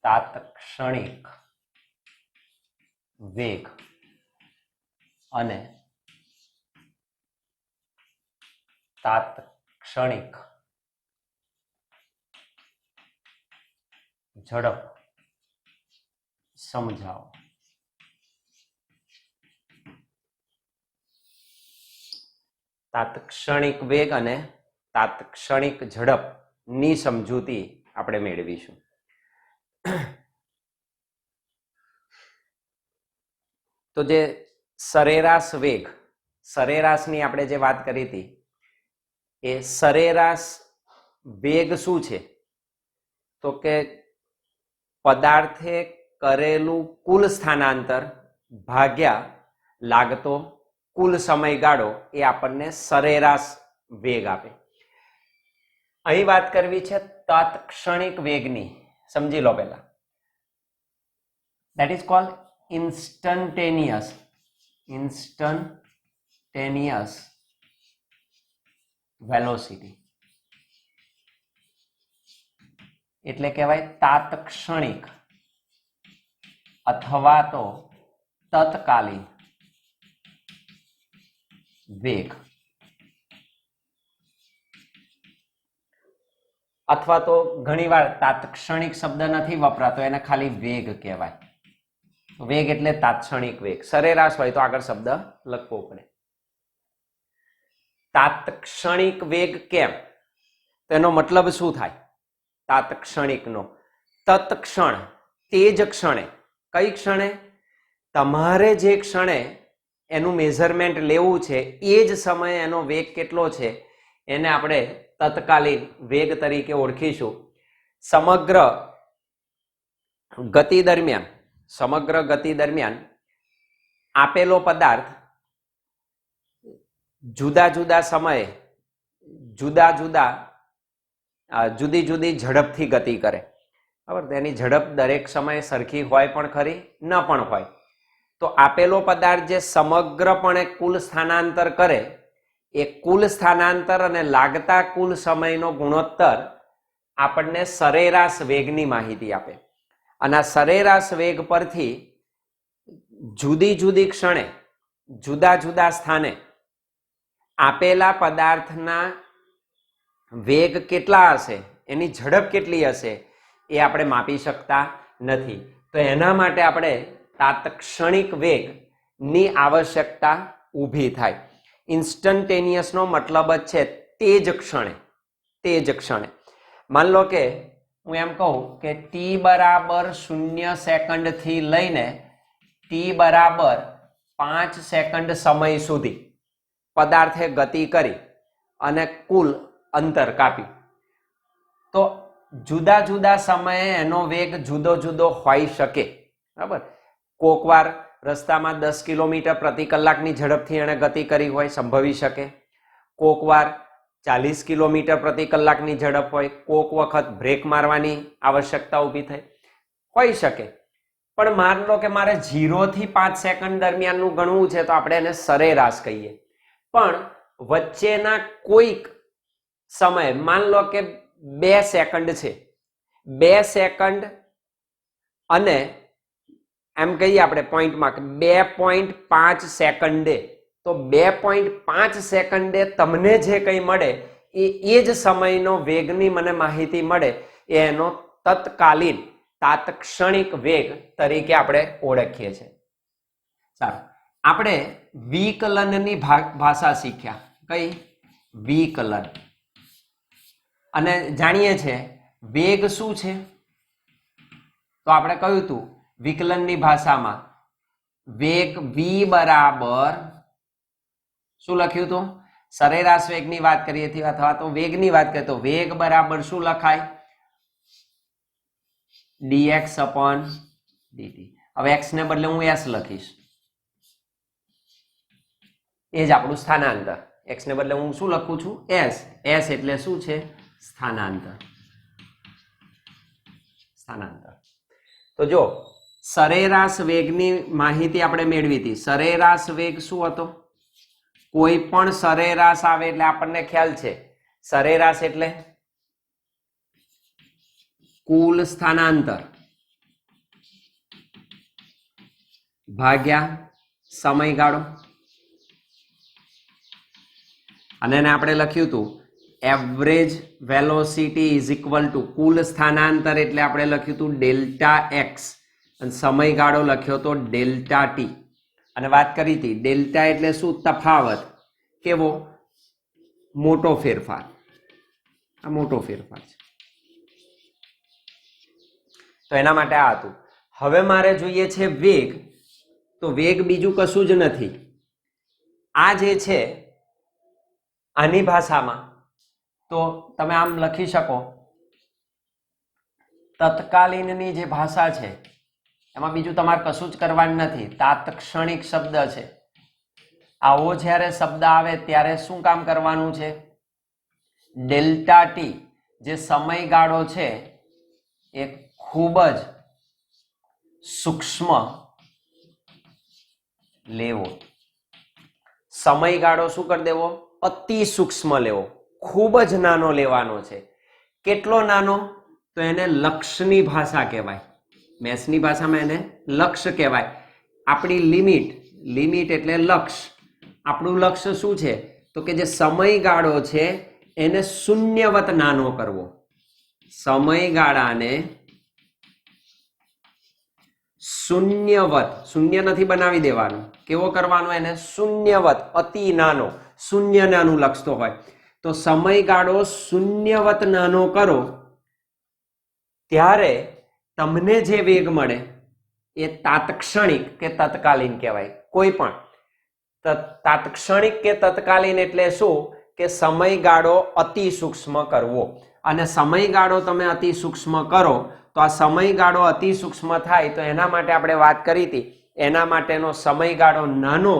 તાત્ક્ષણિક વેગ અને તાત્ક્ષણિક ઝડપ સમજાવો. તાત્ક્ષણિક વેગ અને તાત્ક્ષણિક ઝડપની સમજૂતી આપણે મેળવીશું. તો જે સરેરાશ વેગ, સરેરાશની આપણે જે વાત કરી હતી, એ સરેરાશ વેગ શું છે? તો કે પદાર્થે કરેલું કુલ સ્થાનાંતર ભાગ્યા લાગતો કુલ સમયગાળો એ આપણને સરેરાશ વેગ આપે. અહીં વાત કરવી છે તાત્ક્ષણિક વેગની. સમજી લો પહેલા. that is called instantaneous velocity. એટલે કહેવાય તાત્ક્ષણિક અથવા તો તત્કાલીન વેગ, અથવા તો ઘણીવાર તાત્ક્ષણિક શબ્દ નથી વપરાતો, એને ખાલી વેગ કહેવાય. વેગ એટલે તાત્ક્ષણિક વેગ. સરેરાશ હોય તો આગળ શબ્દ લખવો પડે. તાત્ક્ષણિક વેગ કેમ? તેનો મતલબ શું થાય તાત્ક્ષણિકનો? તત્ક્ષણ, તે જ ક્ષણે. કઈ ક્ષણે? તમારે જે ક્ષણે એનું મેઝરમેન્ટ લેવું છે એ જ સમયે એનો વેગ કેટલો છે એને આપણે તત્કાલીન વેગ તરીકે ઓળખીશું. સમગ્ર ગતિ દરમિયાન આપેલો પદાર્થ જુદા જુદા સમયે જુદી જુદી ઝડપથી ગતિ કરે. બરાબર? તેની ઝડપ દરેક સમયે સરખી હોય પણ ખરી, ન પણ હોય. તો આપેલો પદાર્થ જે સમગ્રપણે કુલ સ્થાનાંતર કરે, એ કુલ સ્થાનાંતર અને લાગતા કુલ સમયનો ગુણોત્તર આપણને સરેરાશ વેગની માહિતી આપે. અને આ સરેરાશ વેગ પરથી જુદી જુદી ક્ષણે જુદા જુદા સ્થાને આપેલા પદાર્થના વેગ કેટલા હશે, એની ઝડપ કેટલી હશે, એ આપણે માપી શકતા નથી. તો એના માટે આપણે તાત્ક્ષણિક વેગની આવશ્યકતા ઊભી થાય. ઇન્સ્ટન્ટેનિયસનો મતલબ જ છે તે જ ક્ષણે. માન લો કે હું એમ કહું કે t બરાબર 0 સેકન્ડથી લઈને t બરાબર 5 સેકન્ડ સમય સુધી પદાર્થે ગતિ કરી અને કુલ અંતર કાપ્યું. તો જુદા જુદા સમયે એનો વેગ જુદો જુદો હોઈ શકે. બરાબર? કોક વાર રસ્તામાં 10 કિલોમીટર પ્રતિ કલાકની ઝડપથી એણે ગતિ કરી હોય, સંભવી શકે. કોક વાર 40 કિલોમીટર પ્રતિ કલાકની ઝડપ હોય, કોક વખત બ્રેક મારવાની આવશ્યકતા ઊભી થઈ હોઈ શકે. પણ માન લો કે મારે 0 થી 5 સેકન્ડ દરમિયાનનું ગણવું છે, તો આપણે એને સરેરાશ કહીએ. પણ વચ્ચેના કોઈક સમય, માન લો કે 2 સેકન્ડ છે, 2 સેકન્ડ અને એમ કહીએ આપણે પોઈન્ટમાં કે 2.5 સેકન્ડે, તો 2.5 સેકન્ડે તમને જે કંઈ મળે એ જ સમયનો વેગની મને માહિતી મળે, એ એનો તત્કાલીન તાત્ક્ષણિક વેગ તરીકે આપણે ઓળખીએ છીએ. સારું, આપણે વિકલનની ભાષા શીખ્યા. કઈ? વિકલન. અને જાણીએ છીએ વેગ શું છે? તો આપણે કહ્યું હતું વિકલનની ભાષામાં વેગ v બરાબર શું લખ્યું હતું? સરેરાશ વેગની વાત કરીએ છીએ અથવા તો વેગની વાત કરીએ તો વેગ બરાબર શું લખાય? dx upon dt. હવે x ને બદલે હું s લખીશ. એ જ આપણું સ્થાનાંતર. x ને બદલે હું શું લખું છું? s. s એટલે શું છે? સ્થાનાંતર. સ્થાનાંતર. તો જો સરેરાશ વેગની માહિતી આપણે મેળવી હતી. સરેરાશ વેગ શું હતો? કોઈ પણ સરેરાશ આવે એટલે આપણને ખ્યાલ છે સરેરાશ એટલે કુલ સ્થાનાંતર ભાગ્યા સમયગાળો. અને એને આપણે લખ્યું હતું average velocity is equal to કુલ સ્થાનાંતર એટલે આપણે લખ્યું હતું ડેલ્ટા એક્સ અને સમયગાળો લખ્યો હતો ડેલ્ટા ટી. અને વાત કરી હતી ડેલ્ટા એટલે શું? તફાવત. કેવો? મોટો ફેરફાર. આ મોટો ફેરફાર છે. તો એના માટે આ હતું. હવે મારે જોઈએ છે વેગ. તો વેગ બીજું કશું જ નથી. આ જે છે આની ભાષામાં તો તમે આમ લખી શકો તત્કાલીનની જે ભાષા છે એમાં બીજું તમારે કશું જ કરવાનું નથી. તાત્ક્ષણિક શબ્દ છે. આવો જ્યારે શબ્દ આવે ત્યારે શું કામ કરવાનું છે? ડેલ્ટા ટી જે સમયગાળો છે એ ખૂબ જ સૂક્ષ્મ લેવો. સમયગાળો શું કરી દેવો? અતિ સૂક્ષ્મ લેવો. ખૂબ જ નાનો લેવાનો છે. કેટલો નાનો? તો એને લક્ષની ભાષા કહેવાય. મેથ્સની ભાષામાં એને લક્ષ્ય કહેવાય. આપણી લિમિટ. લિમિટ એટલે લક્ષ. આપણું લક્ષ્ય શું છે? તો કે જે સમયગાળો છે એને શૂન્યવત નાનો કરવો. સમયગાળાને શૂન્યવત. શૂન્ય નથી બનાવી દેવાનું. કેવો કરવાનો? એને શૂન્યવત. અતિ નાનો. શૂન્ય નાનું લક્ષતો હોય તો સમયગાળો શૂન્યવત નાનો કરો ત્યારે તમને જે વેગ મળે એ તાત્ક્ષણિક કે તત્કાલીન કહેવાય. કોઈ પણ તાત્ક્ષણિક કે તત્કાલીન એટલે શું? કે સમયગાળો અતિ સૂક્ષ્મ કરવો. અને સમયગાળો તમે અતિ સૂક્ષ્મ કરો તો આ સમયગાળો અતિ સૂક્ષ્મ થાય તો એના માટે આપણે વાત કરી હતી. એના માટેનો સમયગાળો નાનો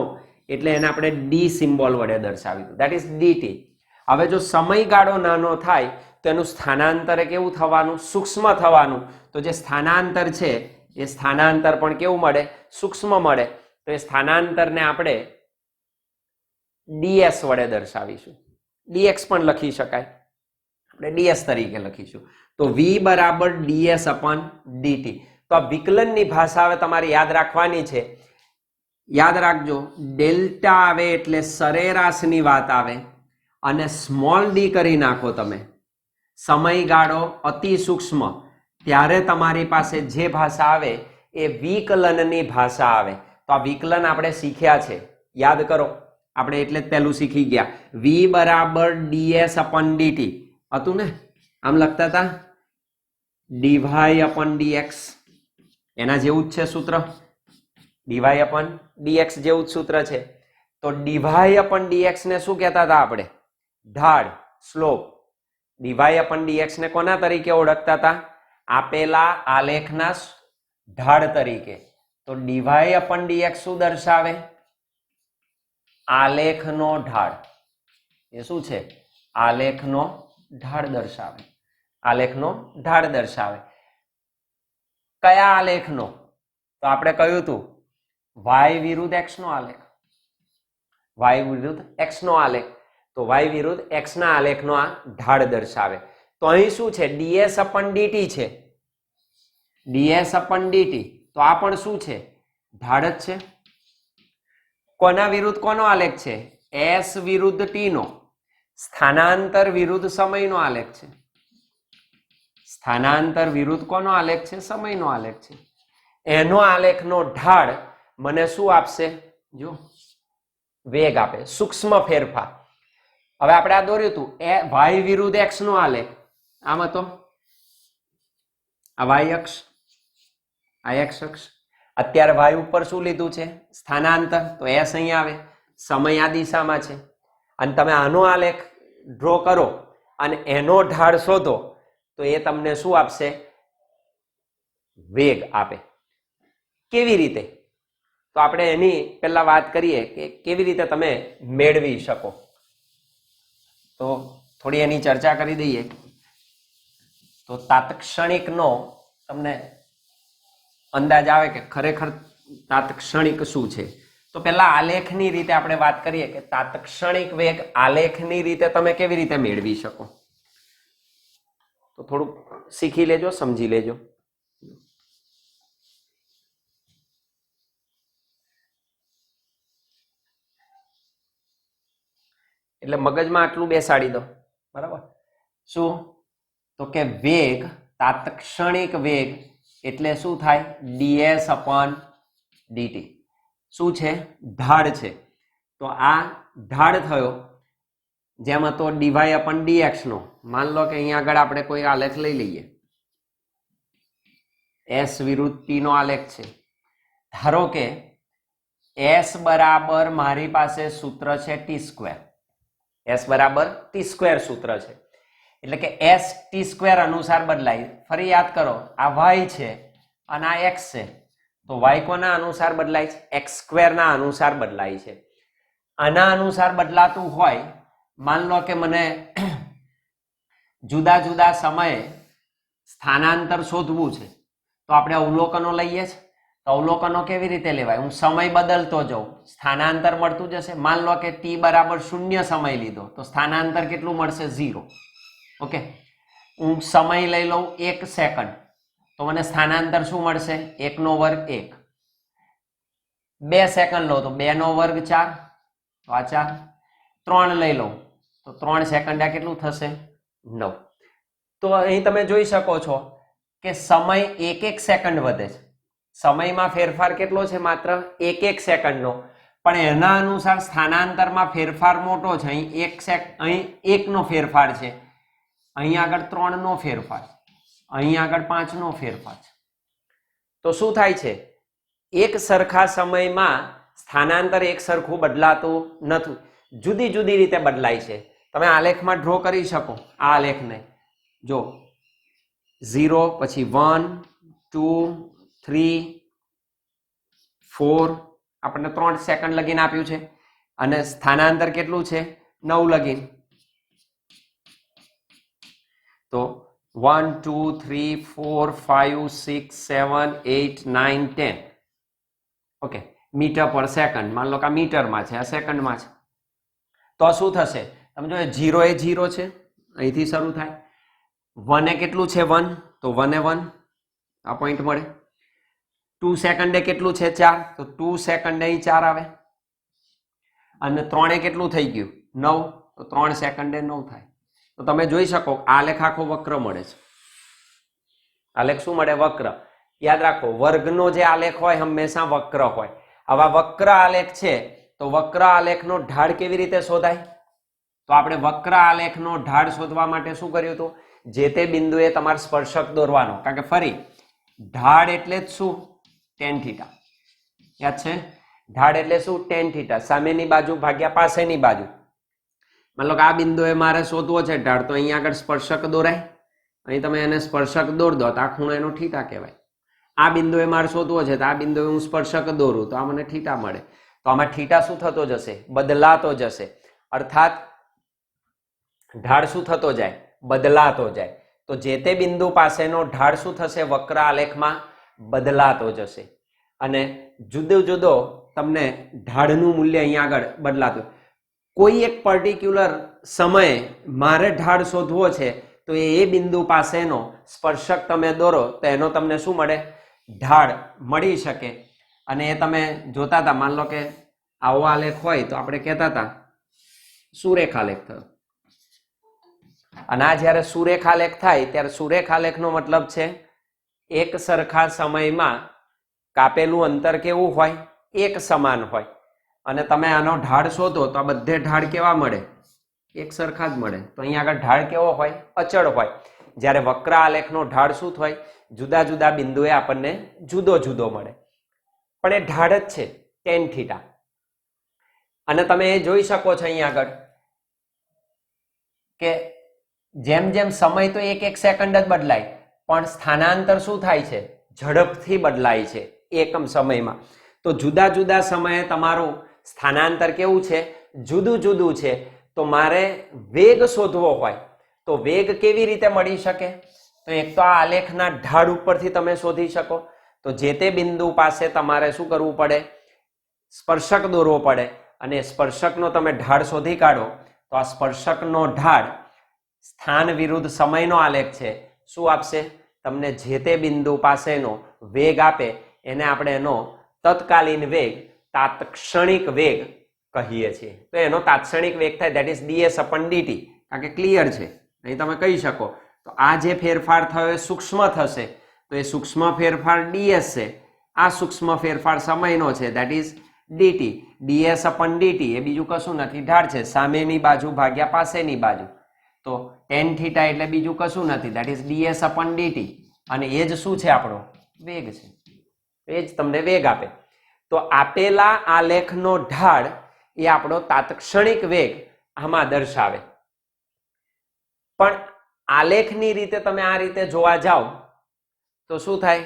એટલે એને આપણે ડી સિમ્બોલ વડે દર્શાવ્યું. That is DT. હવે જો સમયગાળો નાનો થાય તો એનું સ્થાનાંતર કેવું થવાનું? સૂક્ષ્મ થવાનું. તો જે સ્થાનાંતર છે એ સ્થાનાંતર પણ કેવું મળે? સૂક્ષ્મ મળે. તો એ સ્થાનાંતરને આપણે ડીએસ વડે દર્શાવીશું. ડીએક્સ પણ લખી શકાય. આપણે ડીએસ તરીકે લખીશું. તો વી બરાબર ડીએસ અપોન ડીટી. તો આ વિકલનની ભાષા હવે તમારે યાદ રાખવાની છે. યાદ રાખજો ડેલ્ટા આવે એટલે સરેરાશની વાત આવે અને સ્મોલ ડી કરી નાખો તમે સમયગાળો અતિ સૂક્ષ્મ ત્યારે તમારી પાસે જે ભાષા આવે એ વિકલનની ભાષા આવે. તો આ વિકલન આપણે શીખ્યા છે. યાદ કરો. આપણે એટલે જ પહેલું શીખી ગયા. વી બરાબર ડીએસ અપોન ડીટી હતું ને? આમ લખતા હતા ડીવાય અપોન ડીએક્સ. એના જેવું જ છે સૂત્ર. ડીવાય અપોન ડીએક્સ જેવું જ સૂત્ર છે. તો ડીવાય અપોન ડીએક્સ ને શું કહેતા હતા આપણે? ઢાળ, સ્લોપ. ડીવાય અપોન ડીએક્સ ને કોના તરીકે ઓળખતા હતા? આપેલા આલેખના ઢાળ તરીકે. તો ડીવાય અપોન ડીએક્સ શું દર્શાવે? આલેખનો ઢાળ. એ શું છે? આલેખનો ઢાળ દર્શાવે. આલેખનો ઢાળ દર્શાવે. કયા આલેખનો? તો આપણે કહ્યું હતું વાય વિરુદ્ધ એક્સ નો આલેખ. વાય વિરુદ્ધ એક્સ નો આલેખ. તો વાય વિરુદ્ધ એક્સ ના આલેખનો આ ઢાળ દર્શાવે. તો અહીં શું છે? ડીએસ અપન ડીટી છે. D s upon d t. તો આ પણ શું છે? ઢાળ જ છે. કોના વિરુદ્ધ કોનો આલેખ છે? એસ વિરુદ્ધ ટી નો. સ્થાનાંતર વિરુદ્ધ સમયનો આલેખ છે. સ્થાનાંતર વિરુદ્ધ કોનો આલેખ છે? સમયનો આલેખ છે. એનો આલેખનો ઢાળ મને શું આપશે? જો વેગ આપે. સૂક્ષ્મ ફેરફાર. હવે આપણે આ દોર્યું હતું વાય વિરુદ્ધ એક્સ નો આલેખ. આમ હતો આ વાય અક્ષ, આ એક્સ અક્ષ. અત્યારે વાય ઉપર શું લીધું છે? સ્થાનાંતર. તો એસ અહીં આવે સમય આ દિશામાં છે અને તમે આનો આલેખ ડ્રો કરો અને એનો ઢાળ શોધો તો એ તમને શું આપશે? વેગ આપે. કેવી રીતે? તો આપણે એની પહેલા વાત કરીએ કે કેવી રીતે તમે મેળવી શકો. તો થોડી એની ચર્ચા કરી દઈએ. તો તાત્ક્ષણિકનો તમને અંદાજ આવે કે ખરેખર તાત્ક્ષણિક શું છે. તો પહેલા આલેખની રીતે આપણે વાત કરીએ કે તાત્ક્ષણિક વેગ આલેખની રીતે તમે કેવી રીતે મેળવી શકો. તો થોડુંક શીખી લેજો, સમજી લેજો. એટલે મગજમાં આટલું બેસાડી દો, બરાબર? શું? તો કે વેગ, તાત્ક્ષણિક વેગ એટલે શું થાય? ds/dt. શું છે? ઢાળ છે. તો આ ઢાળ થયો જેમ હતો dy/dx નો. માન લો કે અહીંયા આગળ આપણે કોઈ આલેખ લઈ લઈએ, s વિરુદ્ધ p નો આલેખ છે. ધારો કે s બરાબર મારી પાસે સૂત્ર છે t². s બરાબર t² સૂત્ર છે એટલે કે s t² અનુસાર બદલાય. ફરી યાદ કરો, આ y છે અને આ x છે. તો y કોના અનુસાર બદલાય છે? x² ના અનુસાર બદલાય છે. આના અનુસાર બદલાતું હોય, માન લો કે મને જુદા જુદા સમયે સ્થાનાંતર શોધવું છે તો આપણે અવલોકનો લઈએ છીએ. તો અવલોકનો કેવી રીતે લેવાય? હું સમય બદલતો જાઉં, સ્થાનાંતર મળતું જશે. માન લો કે t બરાબર 0 સમય લીધો તો સ્થાનાંતર કેટલું મળશે? 0. ઓકે. હું સમય લઈ લઉં 1 સેકન્ડ તો મને સ્થાનાંતર શું મળશે? 1 નો વર્ગ 1. 2 સેકન્ડ લો તો 2 નો વર્ગ 4, તો આ 4. 3 લઈ લઉં તો 3 સેકન્ડ આ કેટલું થશે? 9. તો અહીં તમે જોઈ શકો છો કે સમય 1 સેકન્ડ વધે છે. સમયમાં ફેરફાર કેટલો છે? માત્ર 1 સેકન્ડનો. પણ એના અનુસાર સ્થાનાંતરમાં ફેરફાર મોટો છે. અહીં 1 નો ફેરફાર છે, અહીં આગળ 3 નો ફેરફાર, અહીં આગળ 5 નો ફેરફાર છે. તો શું થાય છે? એક સરખા સમયમાં સ્થાનાંતર એક સરખું બદલાતું નથી, જુદી જુદી રીતે બદલાય છે. તમે આલેખમાં ડ્રો કરી શકો આ આલેખને. જો 0 પછી 1 2 3 4 આપણને 3 સેકન્ડ લગીને આપ્યું છે અને સ્થાનાંતર કેટલું છે? 9 લગીન. તો 1 2 3 4 5 6 7 8 9 10. ઓકે, મીટર પર સેકન્ડ. માન લો કે આ મીટરમાં છે, આ સેકન્ડમાં છે. તો શું થશે? તમે જો 0 એ 0 છે, અહીંથી શરૂ થાય. 1 એ કેટલું છે? 1, તો 1 એ 1, આ પોઈન્ટ મળે. 2 સેકન્ડે કેટલું છે? 4, તો 2 સેકન્ડે અહીં 4 આવે. અને 3 એ કેટલું થઈ ગયું? 9, તો 3 સેકન્ડે 9 થાય. તો તમે જોઈ શકો આલેખ આખો વક્ર મળે છે. આલેખ શું મળે? વક્ર. યાદ રાખો, વર્ગનો જે આલેખ હોય હંમેશા વક્ર હોય. આવા વક્ર આલેખ છે તો વક્ર આલેખનો ઢાળ કેવી રીતે શોધાય? તો આપણે વક્ર આલેખનો ઢાળ શોધવા માટે શું કર્યું હતું? જે તે બિંદુએ તમારે સ્પર્શક દોરવાનો. કારણ કે ફરી ઢાળ એટલે જ શું? tan θ. યાદ છે? ઢાળ એટલે શું? tan θ. સામેની બાજુ ભાગ્યા પાસેની બાજુ. માનો કે આ બિંદુએ મારે શોધવો છે ઢાળ, તો અહીંયા આગળ સ્પર્શક દોરાય. અહીં તમે એને સ્પર્શક દોર દો તો આ ખૂણો એનો θ કહેવાય. આ બિંદુએ મારે શોધવો છે તો આ બિંદુએ હું સ્પર્શક દોરું તો આ મને θ મળે. તો આમાં θ શું થતો જશે? બદલાતો જશે. અર્થાત ઢાળ શું થતો જાય? બદલાતો જાય. તો જે તે બિંદુ પાસેનો ઢાળ શું થશે? વક્ર આલેખમાં બદલાતો જશે. અને જુદો જુદો તમને ઢાળનું મૂલ્ય અહીંયા આગળ બદલાતું. કોઈ એક પર્ટિક્યુલર સમયે મારે ઢાળ શોધવો છે તો એ બિંદુ પાસેનો સ્પર્શક તમે દોરો તો એનો તમને શું મળે? ઢાળ મળી શકે. અને એ તમે જોતા હતા. માન લો કે આવો આલેખ હોય તો આપણે કહેતા હતા સુરેખાલેખ થયો. અને આ જ્યારે સુરેખાલેખ થાય ત્યારે સુરેખાલેખનો મતલબ છે એક સરખા સમયમાં કાપેલું અંતર કેવું હોય? એક સમાન હોય. અને તમે આનો ઢાળ શોધો તો આ બધે ઢાળ કેવા મળે? એક સરખા જ મળે. તો અહીંયા આગળ ઢાળ કેવો હોય? અચળ હોય. જ્યારે વક્ર આલેખનો ઢાળ શું થાય? જુદા જુદા બિંદુએ આપણને જુદો જુદો મળે. પણ એ ઢાળ જ છે tan θ. અને તમે એ જોઈ શકો છો અહીં આગળ કે જેમ જેમ સમય તો એક એક સેકન્ડ જ બદલાય, પણ સ્થાનાંતર શું થાય છે? ઝડપથી બદલાય છે એકમ સમયમાં. તો જુદા જુદા સમયે તમારું સ્થાનાંતર કેવું છે? જુદું જુદું છે. તો મારે વેગ શોધવો હોય તો વેગ કેવી રીતે મળી શકે? તો એક તો આ આલેખના ઢાળ ઉપરથી તમે શોધી શકો. તો જે તે બિંદુ પાસે તમારે શું કરવું પડે? સ્પર્શક દોરવો પડે, અને સ્પર્શકનો તમે ઢાળ શોધી કાઢો તો આ સ્પર્શકનો ઢાળ સ્થાન વિરુદ્ધ સમયનો આલેખ છે. શું આપશે? તમને જે તે બિંદુ પાસેનો વેગ આપે એને આપણે એનો તત્કાલીન વેગ, તાત્ક્ષણિક વેગ કહીએ છીએ. તો એનો તાત્ક્ષણિક વેગ થાય દેટ ઇઝ ds/dt. કારણ કે ક્લિયર છે, અહીં તમે કહી શકો. તો આ જે ફેરફાર થયો એ સૂક્ષ્મ થશે, તો એ સૂક્ષ્મ ફેરફાર ds છે. આ સૂક્ષ્મ ફેરફાર સમયનો છે દેટ ઇઝ dt. ds/dt એ બીજું કશું નથી, ઢાળ છે. સામેની બાજુ ભાગ્યા પાસેની બાજુ. તો tan θ એટલે બીજું કશું નથી, દેટ ઇઝ ds/dt. અને એ જ શું છે? આપણો વેગ છે. એ જ તમને વેગ આપે. તો આપેલા આલેખનો ઢાળ એ આપણો તાત્ક્ષણિક વેગ આમાં દર્શાવે. પણ આલેખની રીતે તમે આ રીતે જોવા જાઓ તો શું થાય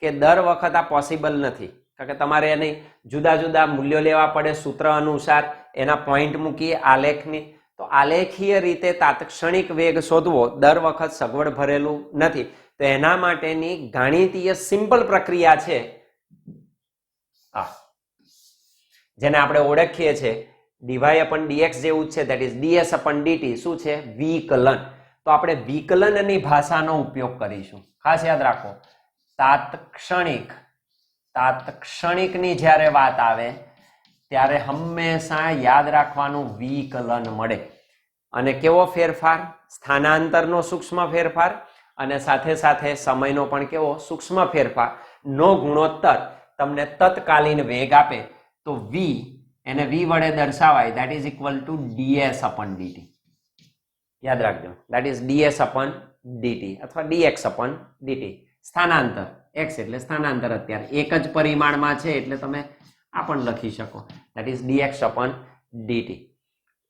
કે દર વખત આ પોસિબલ નથી. કારણ કે તમારે એની જુદા જુદા મૂલ્યો લેવા પડે, સૂત્ર અનુસાર એના પોઈન્ટ મૂકીએ આલેખની. તો આલેખીય રીતે તાત્ક્ષણિક વેગ શોધવો દર વખત સગવડ ભરેલું નથી. તો એના માટેની ગાણિતીય સિમ્પલ પ્રક્રિયા છે જેને આપણે ઓળખીએ છીએ dy/dx જેવું જ છે, દેટ ઇઝ ds/dt. શું છે? વિકલન. તો આપણે વિકલનની ભાષાનો ઉપયોગ કરીશું. ખાસ યાદ રાખો, તાત્ક્ષણિકની જ્યારે વાત આવે ત્યારે હંમેશા યાદ રાખવાનું વિકલન મળે. અને કેવો ફેરફાર? સ્થાનાંતરનો સૂક્ષ્મ ફેરફાર, અને સાથે સાથે સમયનો પણ કેવો? સૂક્ષ્મ ફેરફાર નો ગુણોત્તર તમને તત્કાલીન વેગ આપે. તો v એને v વડે દર્શાવાય, that is equal two ds/dt. યાદ રાખજો, દેટ ઇઝ ds/dt અથવા dx/dt. સ્થાનાંતર x એટલે સ્થાનાંતર, અત્યારે એક જ પરિમાણમાં છે એટલે તમે આ પણ લખી શકો, દેટ ઇઝ dx/dt.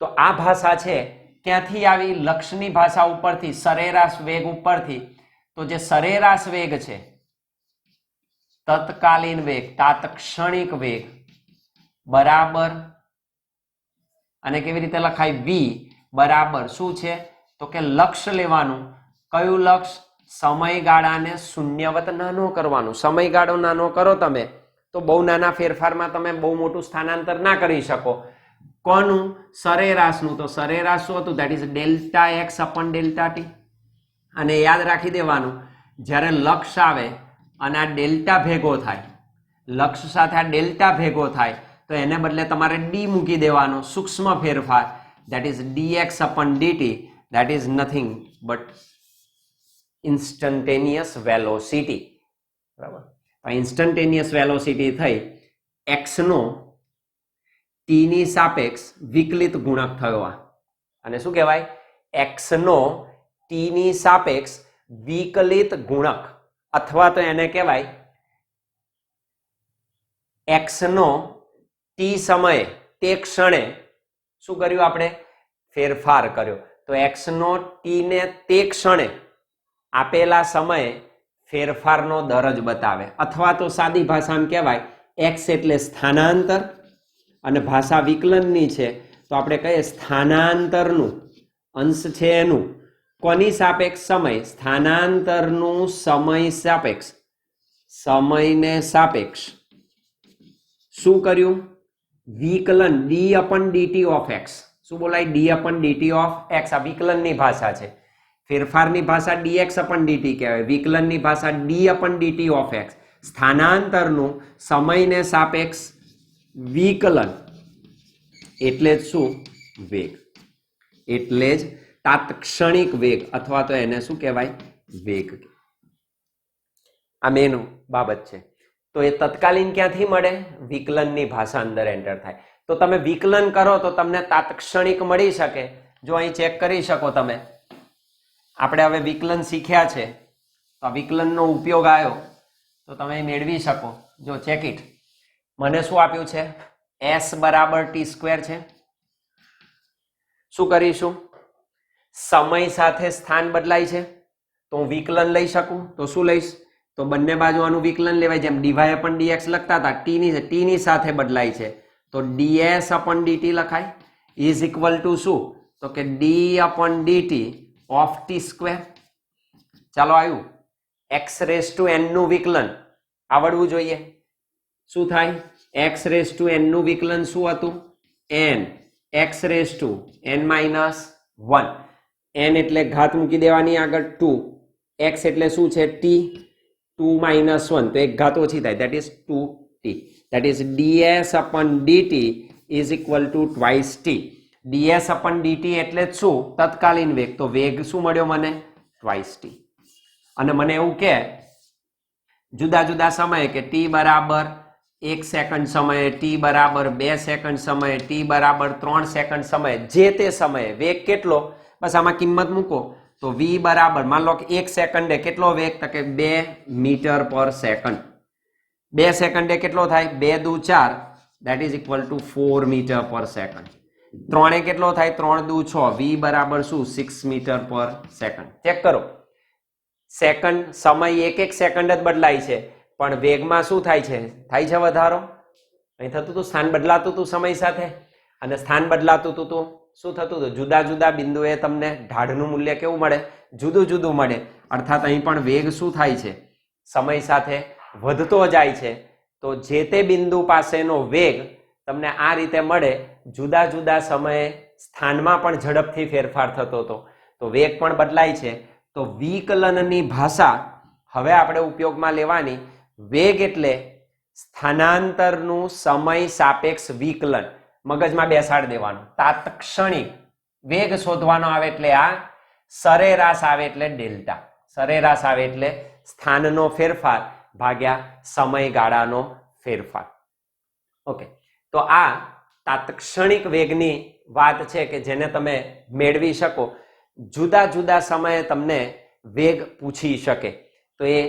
તો આ ભાષા છે ક્યાંથી આવી? લક્ષની ભાષા ઉપરથી, સરેરાશ વેગ ઉપરથી. તો જે સરેરાશ વેગ છે, તત્કાલીન વેગ, તાત્ક્ષણિક વેગ બરાબર, અને કેવી રીતે લખાય? v બરાબર શું છે? તો કે લક્ષ લેવાનું. કયું લક્ષ? સમયગાળાને શૂન્યવત નાનો કરવાનું. સમયગાળો નાનો કરો તમે તો બહુ નાના ફેરફારમાં તમે બહુ મોટું સ્થાનાંતર ના કરી શકો. કોનું? સરેરાશનું. તો સરેરાશ શું હતું? That is Δx/Δt. અને યાદ રાખી દેવાનું, જ્યારે લક્ષ આવે અને આ ડેલ્ટા ભેગો થાય, લક્ષ સાથે આ ડેલ્ટા ભેગો થાય, તો એને બદલે તમારે d મૂકી દેવાનો. સૂક્ષ્મ ફેરફાર that is dx/dt. That is nothing but instantaneous velocity. બરાબર? ઇન્સ્ટન્ટેનિયસ વેલોસિટી થઈ x નો t ની સાપેક્ષ વિકલિત ગુણક થયો. અને શું કહેવાય? x નો t ની સાપેક્ષ વિકલિત ગુણક, અથવા તો એને કહેવાય x નો t સમયે, તે ક્ષણે શું કર્યું આપણે? ફેરફાર કર્યો. તો x નો t ને તે ક્ષણે આપેલા સમયે ફેરફારનો દર જ બતાવે. અથવા તો સાદી ભાષામાં કહેવાય x એટલે સ્થાનાંતર, અને ભાષા વિકલનની છે તો આપણે કહીએ સ્થાનાંતરનું અંશ છે એનું કોની સાપેક્ષ? સમય. સ્થાનાંતરનું સમય સાપેક્ષ, સમયને સાપેક્ષ શું કર્યું? વિકલન d/dt ઓફ x. શું બોલાય? d/dt of x. આ વિકલનની ભાષા છે. ફેરફારની ભાષા dx/dt કહેવાય, વિકલનની ભાષા d/dt ઓફ x. સ્થાનાંતરનું સમયને સાપેક્ષ વિકલન એટલે જ શું? વેગ. એટલે જ તાત્ક્ષણિક વેગ, અથવા તો એને શું કહેવાય? વેગ. આ મેન બાબત છે. તો એ તત્કાલીન ક્યાંથી મળે? વિકલનની ભાષા અંદર એન્ટર થાય. તો તમે વિકલન કરો તો તમને તાત્ક્ષણિક મળી શકે. જો અહીં ચેક કરી શકો તમે, આપણે હવે વિકલન શીખ્યા છે તો આ વિકલનનો ઉપયોગ આવ્યો તો તમે મેળવી શકો. જો ચેક ઇટ. મને શું આપ્યું છે? s બરાબર ટી સ્ક્વેર છે. શું કરીશું? સમય સાથે સ્થાન બદલાય છે તો હું વિકલન લઈ શકું. તો શું લઈશ? તો બંને બાજુ આનું વિકલન લેવાય. જેમ ડીવાય અપન ડીએક્સ લખતા હતા, ટીની સાથે બદલાય છે તો ડીએસ અપન ડીટી લખાય. ઇઝ ઇક્વલ ટુ શું? તો કે d upon d t of t square. ચાલો આવ્યું. એક્સ રેસ ટુ એન નું વિકલન આવડવું જોઈએ. શું થાય? એક્સ રેસ ટુ એન નું વિકલન શું હતું? N x raise to n minus 1. N એટલે ઘાત મૂકી દેવાની આગળ 2. એક્સ એટલે શું છે? ટી. 2 minus 1 તો એક ઘાત ઓછી થાય, that is 2t. that is ds upon dt is equal to twice t. ds upon dt એટલે જ શું? તત્કાલીન વેગ. તો વેગ શું મળ્યો મને? twice t. અને મને એવું કે જુદા જુદા સમયે કે t બરાબર 1 સેકન્ડ સમયે, t બરાબર 2 સેકન્ડ સમયે, t બરાબર 3 સેકન્ડ સમયે, જે તે સમયે વેગ કેટલો, બસ આમાં કિંમત મૂકો તો v બરાબર માન લો કે 1 સેકન્ડે કેટલો વેગ? તો કે 2 મીટર પર સેકન્ડ. 2 સેકન્ડે કેટલો થાય? 2 દુ 4, that is equal to 4 metre પર સેકન્ડ. 3 એ કેટલો થાય? 3 દુ 6, v બરાબર શું? 6 મીટર પર સેકન્ડ. ચેક કરો. સેકન્ડ સમય એક સેકન્ડ જ બદલાય છે પણ વેગમાં શું થાય છે? થાય છે વધારો. અહીં થતું હતું સ્થાન બદલાતું હતું સમય સાથે, અને સ્થાન બદલાતું હતું તો શું થતું હતું? જુદા જુદા બિંદુએ તમને ઢાળનું મૂલ્ય કેવું મળે? જુદું જુદું મળે. અર્થાત અહીં પણ વેગ શું થાય છે? સમય સાથે વધતો જાય છે. તો જે તે બિંદુ પાસેનો વેગ તમને આ રીતે મળે. જુદા જુદા સમયે સ્થાનમાં પણ ઝડપથી ફેરફાર થતો હતો તો વેગ પણ બદલાય છે. તો વિકલનની ભાષા હવે આપણે ઉપયોગમાં લેવાની. વેગ એટલે સ્થાનાંતરનું સમય સાપેક્ષ વિકલન. મગજમાં બેસાડ દેવાનું. તાત્ક્ષણિક વેગ શોધવાનો આવે એટલે આ, સરેરાશ આવે એટલે ડેલ્ટા. સરેરાશ આવે એટલે સ્થાનનો ફેરફાર ભાગ્યા સમયગાળાનો ફેરફાર. ઓકે, તો આ તાત્ક્ષણિક વેગની વાત છે કે જેને તમે મેળવી શકો. જુદા જુદા સમયે તમને વેગ પૂછી શકે તો એ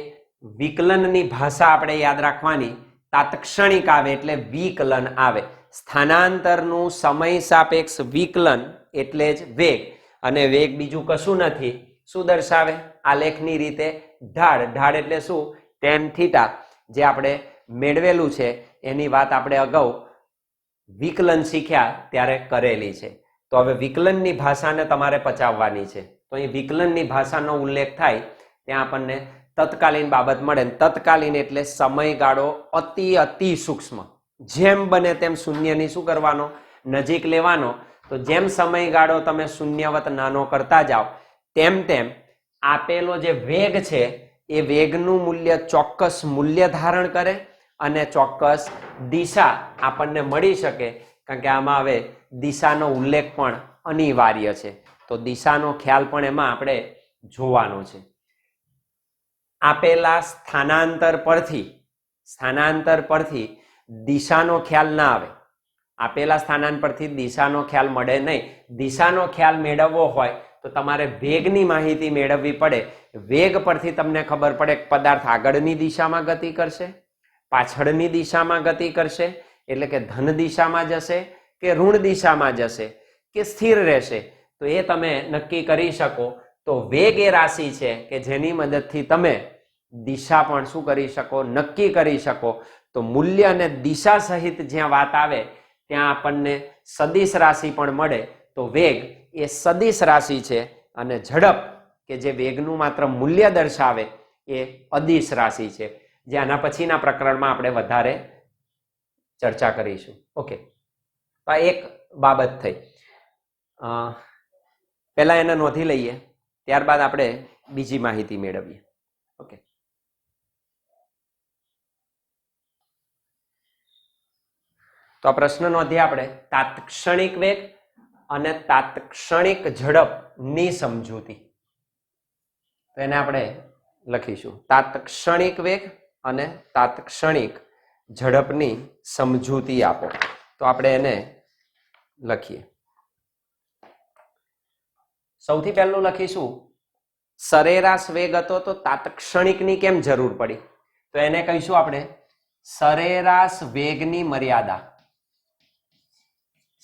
વિકલનની ભાષા આપણે યાદ રાખવાની. તાત્ક્ષણિક આવે એટલે વિકલન આવે. સ્થાનાંતરનું સમય સાપેક્ષ વિકલન એટલે જ વેગ. અને વેગ બીજું કશું નથી. શું દર્શાવે? આલેખની રીતે ઢાળ. ઢાળ એટલે શું? tan theta. જે આપણે મેળવેલું છે એની વાત આપણે અગાઉ વિકલન શીખ્યા ત્યારે કરેલી છે. તો હવે વિકલનની ભાષાને તમારે પચાવવાની છે. તો અહીં વિકલનની ભાષાનો ઉલ્લેખ થાય ત્યાં આપણને તત્કાલીન બાબત મળે. તત્કાલીન એટલે સમયગાળો અતિ સૂક્ષ્મ. જેમ બને તેમ શૂન્યની શું કરવાનો? નજીક લેવાનો. તો જેમ સમયગાળો તમે શૂન્યવત નાનો કરતા જાઓ તેમ તેમ આપેલો જે વેગ છે એ વેગનું મૂલ્ય ચોક્કસ મૂલ્ય ધારણ કરે અને ચોક્કસ દિશા આપણને મળી શકે. કારણ કે આમાં હવે દિશાનો ઉલ્લેખ પણ અનિવાર્ય છે. તો દિશાનો ખ્યાલ પણ એમાં આપણે જોવાનો છે. આપેલા સ્થાનાંતર પરથી દિશાનો ખ્યાલ ના આવે. આપેલા સ્થાનાંતર પરથી દિશાનો ખ્યાલ મળે નહીં. દિશાનો ખ્યાલ મેળવવો હોય તો તમારે વેગની માહિતી મેળવવી પડે. વેગ પરથી તમને ખબર પડે કે પદાર્થ આગળની દિશામાં ગતિ કરશે, પાછળની દિશામાં ગતિ કરશે, એટલે કે ધન દિશામાં જશે કે ઋણ દિશામાં જશે કે સ્થિર રહેશે. તો એ તમે નક્કી કરી શકો. તો વેગ એ રાશિ છે કે જેની મદદથી તમે દિશા પણ શું કરી શકો? નક્કી કરી શકો. તો મૂલ્ય અને દિશા સહિત જ્યાં વાત આવે ત્યાં આપણને સદિશ રાશિ પણ મળે. તો વેગ એ સદિશ રાશિ છે અને ઝડપ કે જે વેગનું માત્ર મૂલ્ય દર્શાવે એ અદિશ રાશિ છે. જે આના પછીના પ્રકરણમાં આપણે વધારે ચર્ચા કરીશું. ઓકે, આ એક બાબત થઈ. પહેલા એને નોંધી લઈએ, ત્યારબાદ આપણે બીજી માહિતી મેળવીએ. ઓકે, તો આ પ્રશ્ન નોંધીએ આપણે. તાત્ક્ષણિક વેગ અને તાત્ક્ષણિક ઝડપની સમજૂતી. તો એને આપણે લખીશું. તાત્ક્ષણિક વેગ અને તાત્ક્ષણિક ઝડપની સમજૂતી આપો. તો આપણે એને લખીએ. સૌથી પહેલું લખીશું સરેરાશ વેગ હતો તો તાત્ક્ષણિકની કેમ જરૂર પડી? તો એને કહીશું આપણે સરેરાશ વેગની મર્યાદા.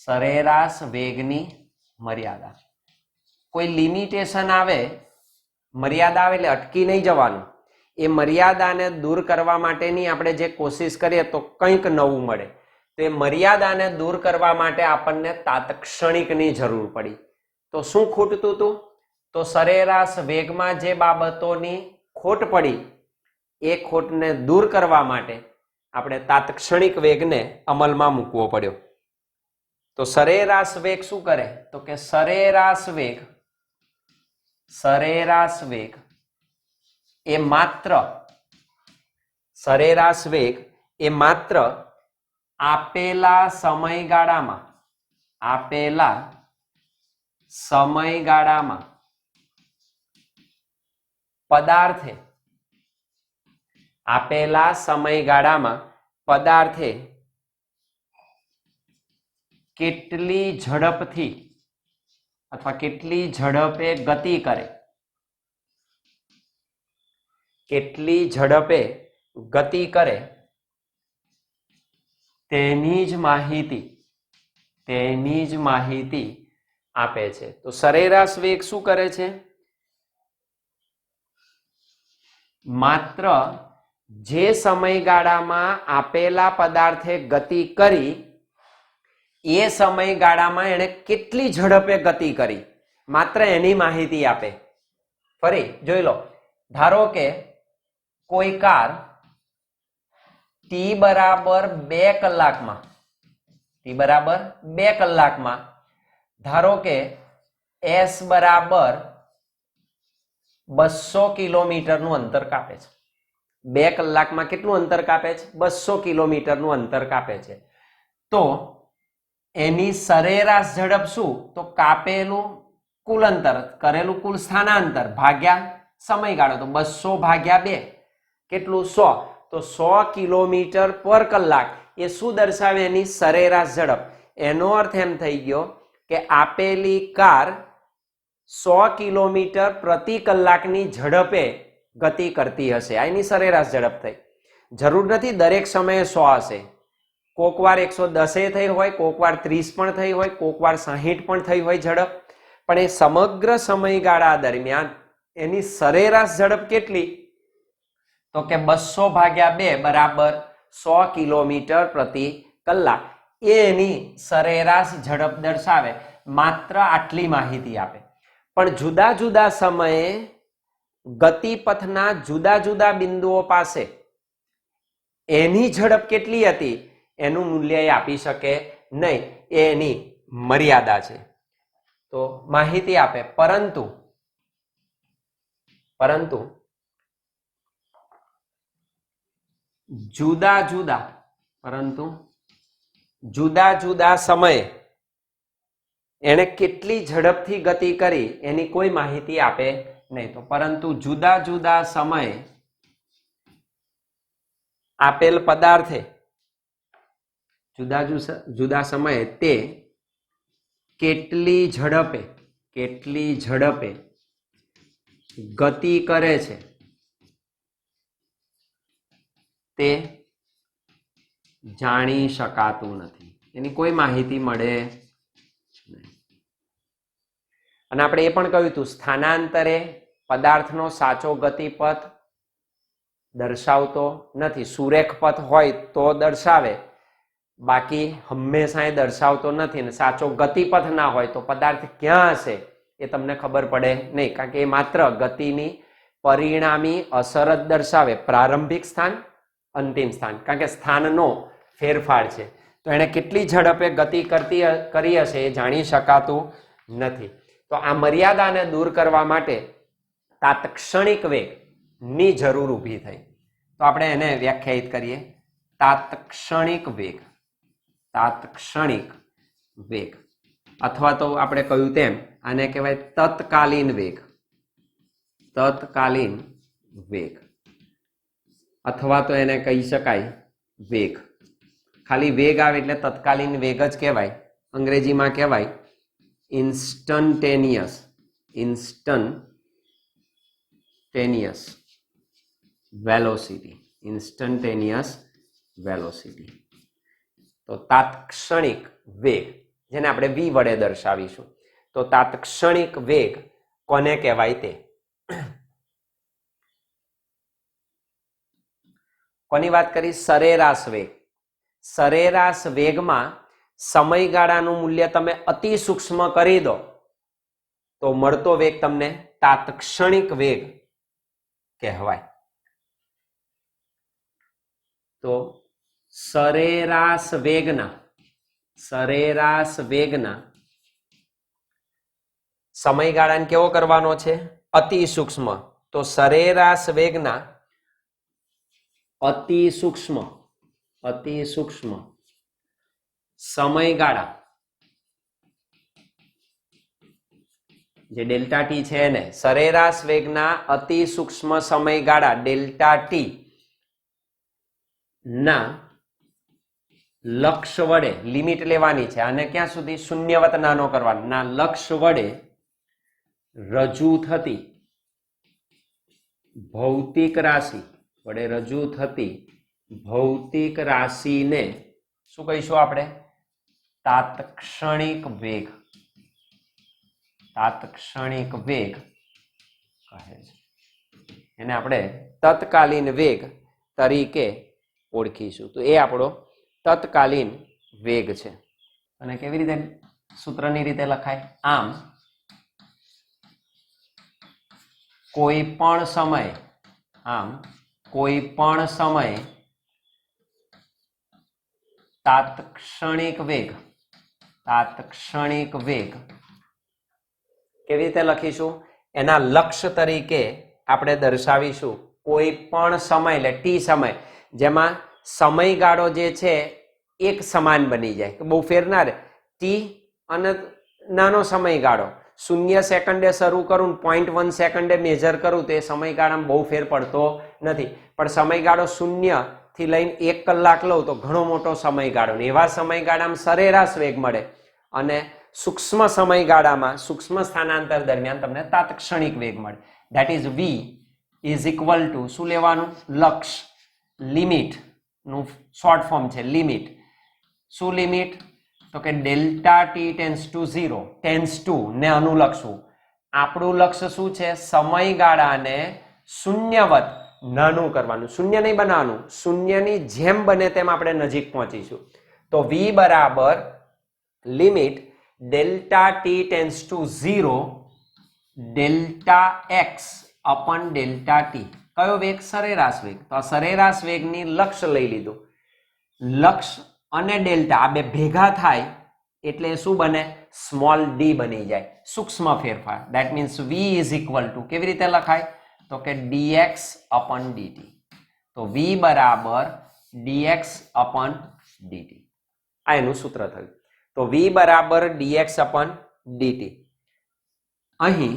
સરેરાશ વેગની મર્યાદા. કોઈ લિમિટેશન આવે, મર્યાદા આવે એટલે અટકી નહીં જવાનું. એ મર્યાદાને દૂર કરવા માટેની આપણે જે કોશિશ કરીએ તો કંઈક નવું મળે. તો એ મર્યાદાને દૂર કરવા માટે આપણને તાત્ક્ષણિકની જરૂર પડી. તો શું ખૂટતું હતું? તો સરેરાશ વેગમાં જે બાબતોની ખોટ પડી એ ખોટને દૂર કરવા માટે આપણે તાત્ક્ષણિક વેગને અમલમાં મૂકવો પડ્યો. તો સરેરાશ વેગ શું કરે? તો કે સરેરાશ વેગ એ માત્ર સરેરાશ વેગ એ માત્ર આપેલા સમયગાળામાં પદાર્થે કેટલી ઝડપથી અથવા કેટલી ઝડપે ગતિ કરે તેની જ માહિતી આપે છે. તો સરેરાશ વેગ શું કરે છે? માત્ર જે સમયગાળામાં આપેલા પદાર્થે ગતિ કરી એ સમયગાળામાં એને કેટલી ઝડપે ગતિ કરી માત્ર એની માહિતી આપે. ફરી જોઈ લો, ધારો કે કોઈ કાર t બરાબર 2 કલાકમાં ધારો કે s બરાબર 200 કિલોમીટરનું અંતર કાપે છે. 2 કલાકમાં કેટલું અંતર કાપે છે? 200 કિલોમીટરનું અંતર કાપે છે. તો એની સરેરાશ ઝડપ શું? તો કાપેલું કુલ અંતર, કરેલું કુલ સ્થાનાંતર ભાગ્યા સમયગાળો. તો 200 ભાગ્યા 2 કેટલું? 100. તો 100 કિલોમીટર પર કલાક એ શું દર્શાવે? એની સરેરાશ ઝડપ. એનો અર્થ એમ થઈ ગયો કે આપેલી કાર 100 કિલોમીટર પ્રતિ કલાકની ઝડપે ગતિ કરતી હશે. આ એની સરેરાશ ઝડપ થઈ. જરૂર નથી દરેક સમયે 100 હશે. કોક વાર 110 થઈ હોય, કોક વાર 30 પણ થઈ હોય, કોક વાર 60 પણ થઈ હોય ઝડપ. પણ એ સમગ્ર સમયગાળા દરમિયાન એની સરેરાશ ઝડપ કેટલી? તો કે 200 ભાગ્યા 2 બરાબર 100 કિલોમીટર પ્રતિ કલાક. એ એની સરેરાશ ઝડપ દર્શાવે. માત્ર આટલી માહિતી આપે. પણ જુદા જુદા સમયે ગતિપથના જુદા જુદા બિંદુઓ પાસે એની ઝડપ કેટલી હતી એનું મૂલ્ય એ આપી શકે નહીં. એ એની મર્યાદા છે. તો માહિતી આપે, પરંતુ જુદા જુદા સમયે એને કેટલી ઝડપથી ગતિ કરી એની કોઈ માહિતી આપે નહીં. તો પરંતુ જુદા જુદા સમયે આપેલ પદાર્થે જુદા સમયે તે કેટલી ઝડપે ગતિ કરે છે તે જાણી શકાતું નથી. એની કોઈ માહિતી મળે નહીં. અને આપણે એ પણ કહ્યું હતું સ્થાનાંતરે પદાર્થનો સાચો ગતિપથ દર્શાવતો નથી. સુરેખ પથ હોય તો દર્શાવે, બાકી હંમેશા એ દર્શાવતો નથી. અને સાચો ગતિપથ ના હોય તો પદાર્થ ક્યાં હશે એ તમને ખબર પડે નહીં. કારણ કે એ માત્ર ગતિની પરિણામી અસર જ દર્શાવે. પ્રારંભિક સ્થાન, અંતિમ સ્થાન. કારણ કે સ્થાનનો ફેરફાર છે. તો એને કેટલી ઝડપે ગતિ કરી હશે એ જાણી શકાતું નથી. તો આ મર્યાદાને દૂર કરવા માટે તાત્ક્ષણિક વેગની જરૂર ઊભી થઈ. તો આપણે એને વ્યાખ્યાયિત કરીએ. તાત્ક્ષણિક વેગ અથવા તો આપણે કહ્યું તેમ આને કહેવાય તત્કાલીન વેગ અથવા તો એને કહી શકાય વેગ. ખાલી વેગ આવે એટલે તત્કાલીન વેગ જ કહેવાય. અંગ્રેજીમાં કહેવાય ઇન્સ્ટન્ટેનિયસ વેલોસિટી. તો તાત્ક્ષણિક વેગ જેને આપણે v વડે દર્શાવીશું. તો તાત્ક્ષણિક વેગ કોને કહેવાય તે. કોની વાત કરી? સરેરાશ વેગ. સરેરાશ વેગમાં સમયગાળાનું મૂલ્ય તમે અતિ સૂક્ષ્મ કરી દો તો મળતો વેગ તમને તાત્ક્ષણિક વેગ કહેવાય. તો સરેરાશ વેગના સમયગાળાને કેવો કરવાનો છે? અતિ સૂક્ષ્મ. તો સરેરાશ વેગના અતિ સૂક્ષ્મ સમયગાળા જે ડેલ્ટા ટી છે એને સરેરાશ વેગના અતિ સૂક્ષ્મ સમયગાળા ડેલ્ટા ટી ના લક્ષ વડે લિમિટ લેવાની છે અને ક્યાં સુધી? શૂન્યવત નાનો કરવાનો. ના લક્ષ વડે રજૂ થતી ભૌતિક રાશિને શું કહીશું આપણે? તાત્ક્ષણિક વેગ કહે છે. એને આપણે તત્કાલીન વેગ તરીકે ઓળખીશું. તો એ આપણો તત્કાલીન વેગ છે. અને કેવી રીતે સૂત્રની રીતે લખાય? આમ કોઈ પણ સમયે તાત્ક્ષણિક વેગ કેવી રીતે લખીશું? એના લક્ષ્ય તરીકે આપણે દર્શાવીશું કોઈ પણ સમય, એટલે ટી સમય, જેમાં સમયગાળો જે છે એક સમાન બની જાય, બહુ ફેર ના રહે. ટી અને નાનો સમયગાળો 0 સેકન્ડે શરૂ કરું 0.1 સેકન્ડે મેજર કરું તો એ સમયગાળામાં બહુ ફેર પડતો નથી. પણ સમયગાળો 0 થી લઈને 1 કલાક લઉં તો ઘણો મોટો સમયગાળો. એવા સમયગાળામાં સરેરાશ વેગ મળે અને સૂક્ષ્મ સમયગાળામાં સૂક્ષ્મ સ્થાનાંતર દરમિયાન તમને તાત્ક્ષણિક વેગ મળે. That is v is equal to શું લેવાનું? લક્ષ. લિમિટ નું શોર્ટ ફોર્મ છે લિમિટ. શું લિમિટ? તો કે ડેલ્ટા ટી ટેન્સ ટુ ને અનુલક્ષવું. આપણું લક્ષ્ય શું છે? સમયગાળાને શૂન્યવત નાનું કરવાનું. શૂન્ય નહીં બનાવવાનું, શૂન્યની જેમ બને તેમ આપણે નજીક પહોંચીશું. તો v બરાબર limit delta T tense two 0 delta x અપન delta T. કયો વેગ? સરેરાશ વેગ. તો આ સરેરાશ વેગની લક્ષ લઈ લીધું. લક્ષ અને ડેલ્ટા આ બે ભેગા થાય એટલે શું બને? સ્મોલ ડી બની જાય, સૂક્ષ્મ ફેરફાર. That means v is equal two કેવી રીતે લખાય? તો કે dx અપન dt. તો v બરાબર dx અપન dt. આ એનું સૂત્ર થયું. તો v બરાબર dx અપન dt. અહીં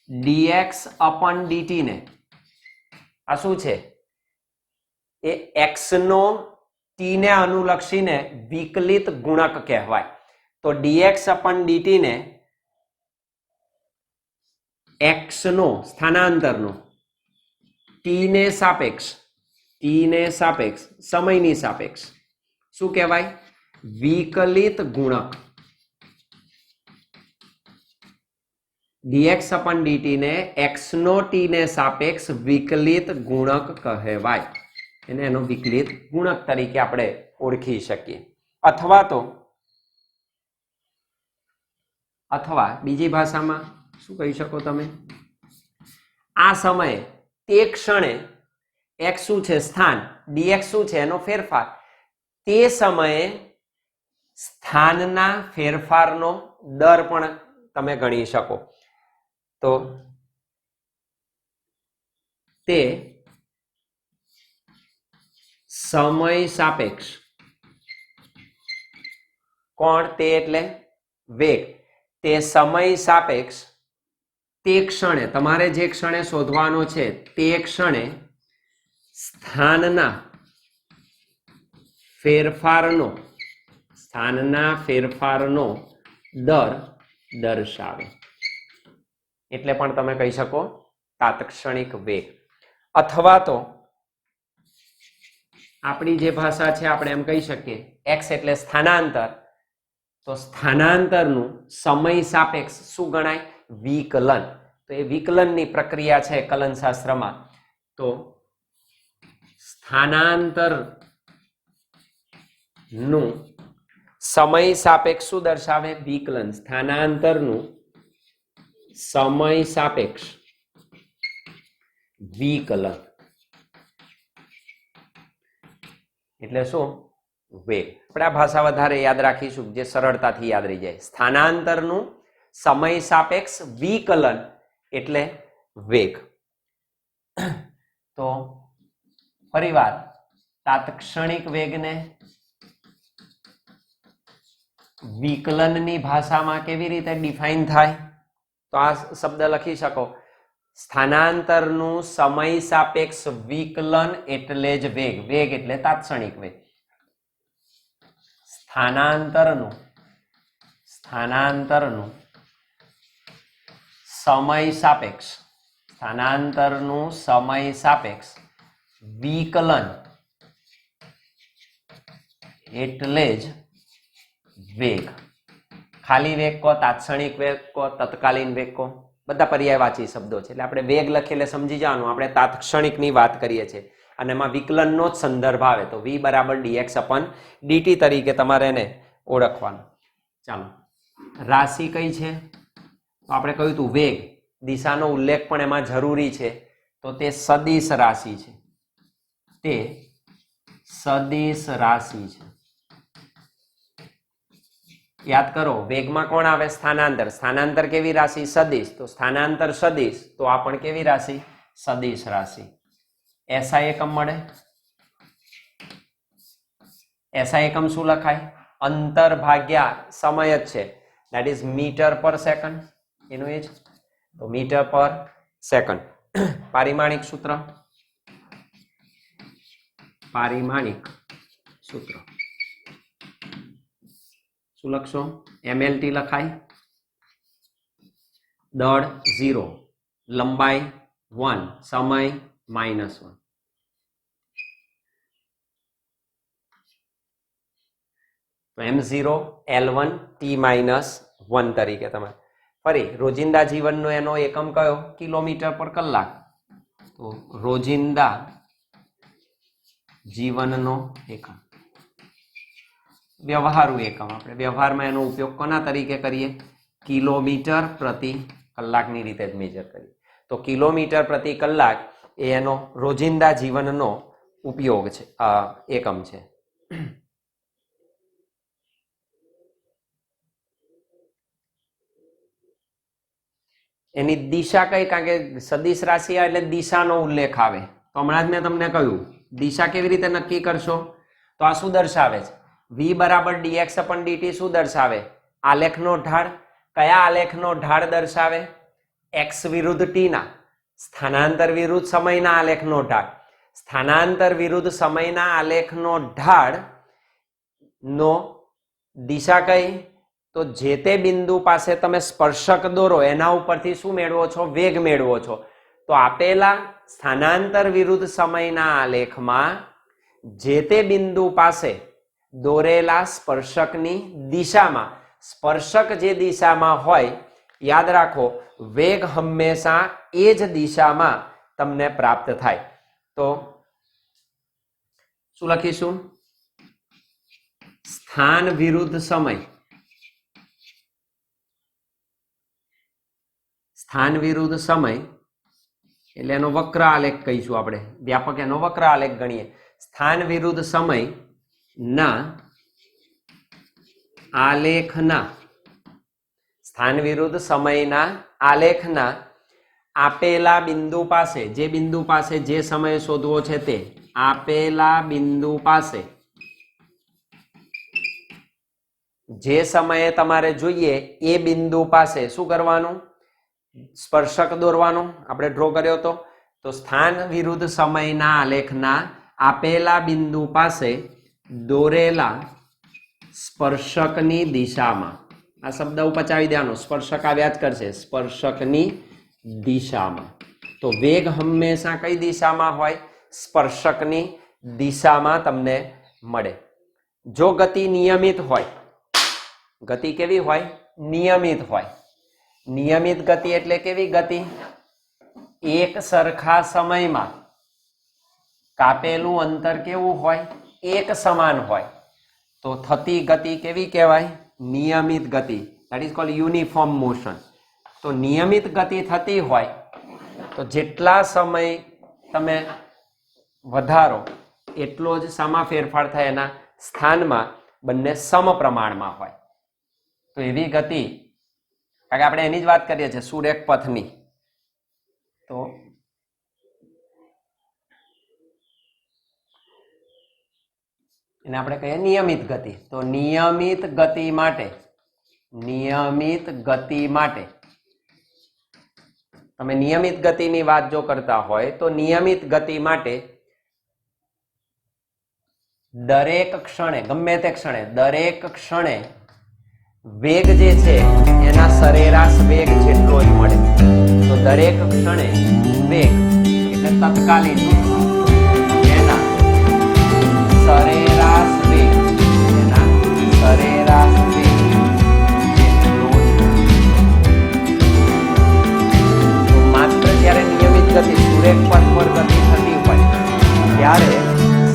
dx અપન dt ને આ શું છે? એ x નો t ને અનુલક્ષીને વિકલિત ગુણક કહેવાય. તો dx અપન dt ને x નો સ્થાનાંતરનો t ને સાપેક્ષ સમયની સાપેક્ષ શું કહેવાય? વિકલિત ગુણક. dx અપન dt ને x નો t ને સાપેક્ષ વિકલિત ગુણક કહેવાય. એને એનો વિકલિત ગુણક તરીકે આપણે ઓળખી શકીએ. અથવા બીજી ભાષામાં શું કહી શકો તમે? આ સમયે તે ક્ષણે x શું છે? સ્થાન. dx શું છે? એનો ફેરફાર. તે સમયે સ્થાનના ફેરફારનો દર પણ તમે ગણી શકો. તો તે સમય સાપેક્ષ. કોણ? તે એટલે વેગ. તે સમય સાપેક્ષ તે ક્ષણે, તમારે જે ક્ષણે શોધવાનો છે તે ક્ષણે સ્થાનના ફેરફારનો દર દર્શાવે. એટલે પણ તમે કહી શકો તાત્ક્ષણિક વેગ. અથવા તો આપણી જે ભાષા છે આપણે એમ કહી શકીએ x એટલે સ્થાનાંતર, તો સ્થાનાંતરનું સમય સાપેક્ષ શું ગણાય? વિકલન. તો એ વિકલનની પ્રક્રિયા છે કલન શાસ્ત્રમાં. તો સ્થાનાંતર નું સમય સાપેક્ષ શું દર્શાવે? વિકલન. સ્થાનાંતરનું સમય સાપેક્ષ વિકલન એટલે શું? વેગ. આપણે આ ભાષા વધારે યાદ રાખીશું જે સરળતાથી યાદ રહી જાય. સ્થાનાંતરનું સમય સાપેક્ષ વિકલન એટલે વેગ. તો ફરીવાર તાત્ક્ષણિક વેગને વિકલનની ભાષામાં કેવી રીતે ડિફાઇન થાય? તો આ શબ્દ લખી શકો, સ્થાનાંતરનું સમય સાપેક્ષ વિકલન એટલે જ વેગ. વેગ એટલે તાત્ક્ષણિક વેગ. સ્થાનાંતરનું સમય સાપેક્ષ, સ્થાનાંતરનું સમય સાપેક્ષ વિકલન એટલે જ વેગ. ખાલી વેગ કો, તાત્ક્ષણિક વેગ કો, તત્કાલીન વેગ કો, બધા પર્યાયવાચી શબ્દો છે. એટલે આપણે વેગ લખીએ એટલે સમજી જવાનું આપણે તાત્ક્ષણિકની વાત કરીએ છીએ અને એમાં વિકલનનો જ સંદર્ભ આવે. તો v બરાબર dx/dt તરીકે તમારે એને ઓળખવાનું. ચાલો, રાશિ કઈ છે? તો આપણે કહ્યું હતું વેગ, દિશાનો ઉલ્લેખ પણ એમાં જરૂરી છે. તો તે સદિશ રાશિ છે. તે સદિશ રાશિ છે. યાદ કરો, વેગમાં કોણ આવે? સ્થાનાંતર. સ્થાનાંતર કેવી રાશિ? સદિશ. તો સ્થાનાંતર સદિશ, તો આ પણ કેવી રાશિ? સદિશ રાશિ. એસઆઈ એકમ મળે. એસઆઈ એકમ શું લખાય? અંતર ભાગ્યા સમય જ છે, દેટ ઇઝ મીટર પર સેકન્ડ. એનું એ જ. તો મીટર પર સેકન્ડ. પારિમાણિક સૂત્ર, પારિમાણિક સૂત્ર શું લખશો? MLT લખાય. દળ 0, લંબાઈ 1, સમય -1. તો m0 L1 t-1 તરીકે તમે ફરી રોજિંદા જીવનનો એનો એકમ કયો? કિલોમીટર પર કલાક. તો રોજિંદા જીવનનો એકમ, વ્યવહારુ એકમ. આપણે વ્યવહારમાં એનો ઉપયોગ કોના તરીકે કરીએ? કિલોમીટર પ્રતિ કલાકની રીતે જ મેજર કરીએ. તો કિલોમીટર પ્રતિ કલાક એ એનો રોજિંદા જીવનનો ઉપયોગ છે, એકમ છે. એની દિશા કઈ? કારણ કે સદિશ રાશિ એટલે દિશાનો ઉલ્લેખ આવે. તો હમણાં જ મેં તમને કહ્યું દિશા કેવી રીતે નક્કી કરશો? તો આ શું દર્શાવે છે? v બરાબર dx/dt શું દર્શાવે? આલેખનો ઢાળ. કયા આલેખનો ઢાળ દર્શાવે? x વિરુદ્ધ t ના, સ્થાનાંતર વિરુદ્ધ સમયના આલેખનો ઢાળ. સ્થાનાંતર વિરુદ્ધ સમયના આલેખનો ઢાળ નો દિશા કઈ? તો જે તે બિંદુ પાસે તમે સ્પર્શક દોરો એના ઉપરથી શું મેળવો છો? વેગ મેળવો છો. તો આપેલા સ્થાનાંતર વિરુદ્ધ સમયના આલેખમાં જે તે બિંદુ પાસે દોરેલા સ્પર્શકની દિશામાં, સ્પર્શક જે દિશામાં હોય, યાદ રાખો વેગ હંમેશા એ જ દિશામાં તમને પ્રાપ્ત થાય. તો શું લખીશું? સ્થાન વિરુદ્ધ સમય, સ્થાન વિરુદ્ધ સમય એટલે એનો વક્ર આલેખ કહીશું આપણે. વ્યાપક એનો વક્ર આલેખ ગણીએ. સ્થાન વિરુદ્ધ સમય ના આલેખના, સ્થાન વિરુદ્ધ સમયના આલેખના આપેલા બિંદુ પાસે, જે બિંદુ પાસે જે સમય શોધવો છે તે આપેલા બિંદુ પાસે જે સમયે તમારે જોઈએ એ બિંદુ પાસે શું કરવાનું? સ્પર્શક દોરવાનો. આપણે ડ્રો કર્યો હતો. તો સ્થાન વિરુદ્ધ સમયના આલેખના આપેલા બિંદુ પાસે દોરેલા સ્પર્શકની દિશામાં, આ શબ્દ ઉપચાવી દેવાનો, સ્પર્શક આવ્યા જ કરશે, સ્પર્શકની દિશામાં. તો વેગ હંમેશા કઈ દિશામાં હોય? સ્પર્શકની દિશામાં તમને મળે. જો ગતિ નિયમિત હોય, ગતિ કેવી હોય? નિયમિત હોય. નિયમિત ગતિ એટલે કેવી ગતિ? એક સરખા સમયમાં કાપેલું અંતર કેવું હોય? એક સમાન હોય. તો થતી ગતિ કેવી કહેવાય? નિયમિત ગતિ. That is called uniform motion. તો નિયમિત ગતિ થતી હોય તો જેટલા સમય તમે વધારો એટલો જ શામાં ફેરફાર થાય? એના સ્થાનમાં બંને સમપ્રમાણમાં હોય. તો એવી ગતિ, કારણ કે આપણે એની જ વાત કરીએ છીએ સુરેખ પથની. તો એને આપણે કહીએ નિયમિત ગતિ. તો નિયમિત ગતિ માટે તમે નિયમિત ગતિની વાત જો કરતા હોય તો નિયમિત ગતિ માટે દરેક ક્ષણે, ગમે તે ક્ષણે, દરેક ક્ષણે વેગ જે છે એના સરેરાશ વેગ જેટલો જ મળે. તો દરેક ક્ષણે વેગ એટલે તત્કાલીન એના સરેરાશ વેગ, એના સરેરાશ વેગ જેટલો જ. તો માત્ર જ્યારે નિયમિત ગતિ સુરેખ પથ પર ગતિ થતી હોય ત્યારે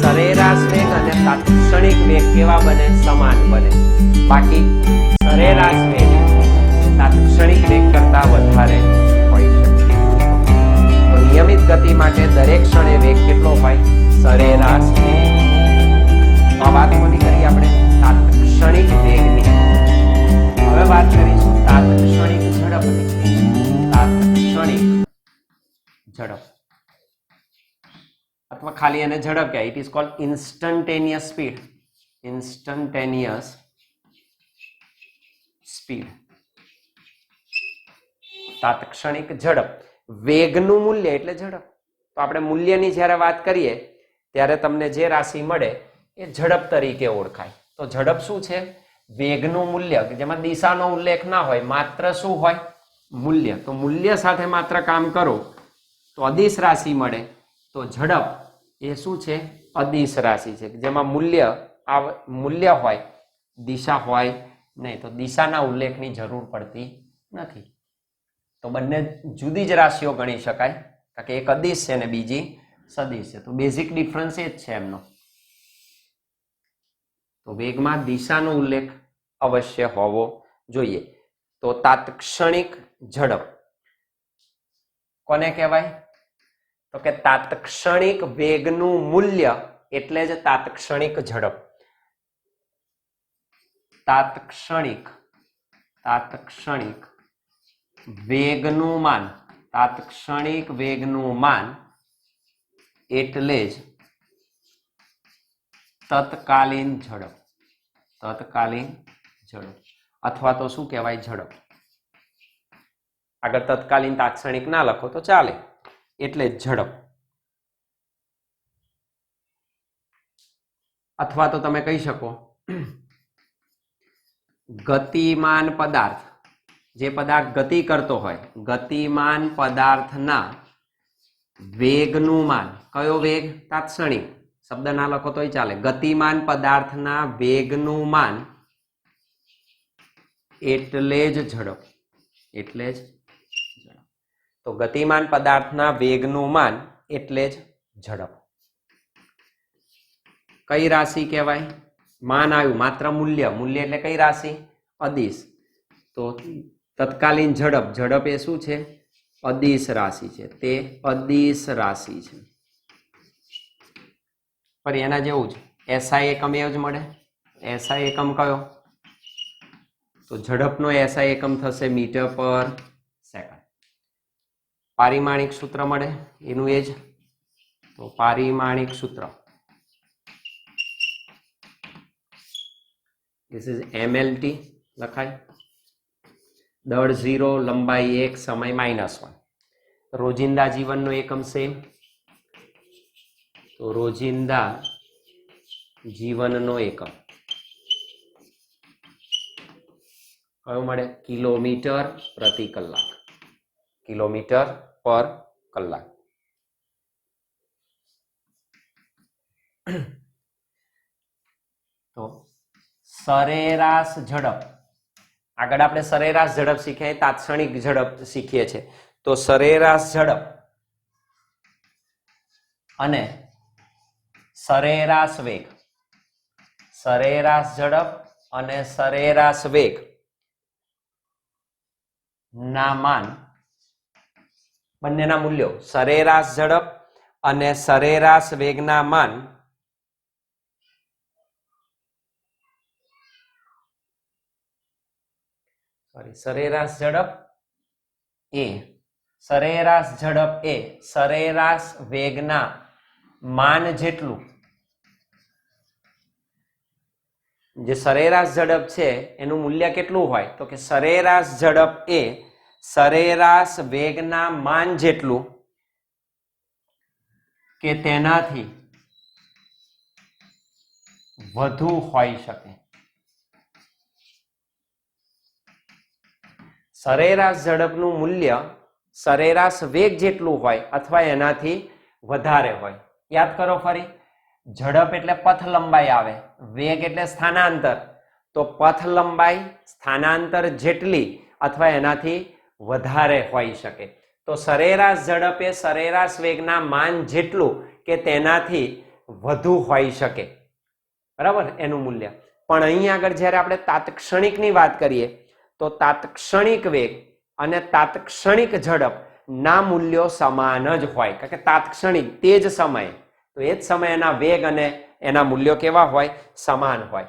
સરેરાશ વેગ અને તાત્ક્ષણિક વેગ કેવા બને? સમાન બને. બાકી સરેરાશ વેગ તાત્ક્ષણિક વેગ કરતા વધારે હોય છે. તો નિયમિત ગતિ માટે દરેક ક્ષણે વેગ કેટલો હોય? સરેરાશ વેગ. આ વાત કોની કરી આપણે? તાત્ક્ષણિક વેગની. હવે વાત કરીશું તાત્ક્ષણિક ઝડપની. તાત્ક્ષણિક ઝડપ અથવા ખાલી એને ઝડપ કહેવાય. It is called instantaneous speed. Instantaneous speed. તાત્ક્ષણિક ઝડપ. વેગનું મૂલ્ય એટલે ઝડપ. તો આપણે મૂલ્યની જ્યારે વાત કરીએ ત્યારે તમને જે રાશિ મળે એ ઝડપ તરીકે ઓળખાય. તો ઝડપ શું છે? વેગનું મૂલ્ય, જેમાં દિશાનો ઉલ્લેખ ના હોય, માત્ર શું હોય? મૂલ્ય. તો મૂલ્ય સાથે માત્ર કામ કરો તો અદિશ રાશિ મળે. તો ઝડપ એ શું છે? અદિશ રાશિ છે, જેમાં મૂલ્ય હોય, દિશા હોય નહીં. તો દિશાના ઉલ્લેખની જરૂર પડતી નથી. તો બંને જુદી જ રાશિઓ ગણી શકાય, કારણ કે એક અદિશ છે અને બીજી સદિશ છે. તો બેઝિક ડિફરન્સ એ જ છે એમનો. તો વેગમાં દિશાનો ઉલ્લેખ અવશ્ય હોવો જોઈએ. તો તાત્ક્ષણિક ઝડપ કોને કહેવાય? તો કે તાત્ક્ષણિક વેગનું મૂલ્ય એટલે જ તાત્ક્ષણિક ઝડપ. તાત્ક્ષણિક વેગનું માન, તાત્ક્ષણિક વેગનું માન એટલે જ તત્કાલીન ઝડપ. તત્કાલીન ઝડપ અથવા તો શું કહેવાય? ઝડપ. આગળ તત્કાલીન તાત્ક્ષણિક ના લખો તો ચાલે, એટલે ઝડપ. અથવા તો તમે કહી શકો ગતિમાન પદાર્થ. જે પદાર્થ ગતિ કરતો હોય, ગતિમાન પદાર્થના વેગનું માન. કયો વેગ? તાત્ક્ષણિક. શબ્દ ના લખો તોય ચાલે. ગતિમાન પદાર્થના વેગનું માન એટલે જ ઝડપ. એટલે જ ઝડપ. તો ગતિમાન પદાર્થના વેગનું માન એટલે જ ઝડપ. કઈ રાશિ કહેવાય? માન આવ્યું, માત્ર મૂલ્ય. મૂલ્ય એટલે કઈ રાશિ? અદિશ. તો તત્કાલીન ઝડપ, ઝડપ એ શું છે? અદિશ રાશિ છે. તે અદિશ રાશિ છે. પણ એના જેવું જ એસઆઈ એકમ એ જ મળે. એસઆઈ એકમ કયો? તો ઝડપનો એસઆઈ એકમ થશે મીટર પર સેકન્ડ. પારિમાણિક સૂત્ર મળે એનું એ જ. તો પારિમાણિક સૂત્ર This is MLT લખાય. દળ 0, લંબાઈ 1, સમય -1. રોજિંદા જીવનનો એકમ સેમ. તો રોજિંદા જીવનનો એકમ કયો મળે? કિલોમીટર પ્રતિ કલાક. કિલોમીટર પર કલાક. તો સરેરાશ ઝડપ, આગળ આપણે સરેરાશ ઝડપ શીખ્યા, તાત્ક્ષણિક ઝડપ શીખીએ છીએ. તો સરેરાશ ઝડપ અને સરેરાશ વેગ, સરેરાશ ઝડપ અને સરેરાશ વેગ ના માન, બંનેના મૂલ્યો, સરેરાશ ઝડપ અને સરેરાશ વેગના માન સરેરાશ ઝડપ એ સરેરાશ વેગના માન જેટલું, જે સરેરાશ ઝડપ છે એનું મૂલ્ય કેટલું હોય? તો કે સરેરાશ ઝડપ એ સરેરાશ વેગના માન જેટલું કે તેનાથી વધુ હોઈ શકે. સરેરાશ ઝડપનું મૂલ્ય સરેરાશ વેગ જેટલું હોય અથવા એનાથી વધારે હોય. યાદ કરો ફરી, ઝડપ એટલે પથ લંબાઈ આવે, વેગ એટલે સ્થાનાંતર. તો પથ લંબાઈ સ્થાનાંતર જેટલી અથવા એનાથી વધારે હોઈ શકે. તો સરેરાશ ઝડપ એ સરેરાશ વેગના માન જેટલું કે તેનાથી વધુ હોઈ શકે, બરાબર, એનું મૂલ્ય. પણ અહીં આગળ જ્યારે આપણે તાત્ક્ષણિકની વાત કરીએ તો તાત્ક્ષણિક વેગ અને તાત્ક્ષણિક ઝડપ ના મૂલ્યો સમાન જ હોય, કારણ કે તાત્ક્ષણિક તે જ સમયે, તો એ જ સમયે એના વેગ અને એના મૂલ્યો કેવા હોય? સમાન હોય.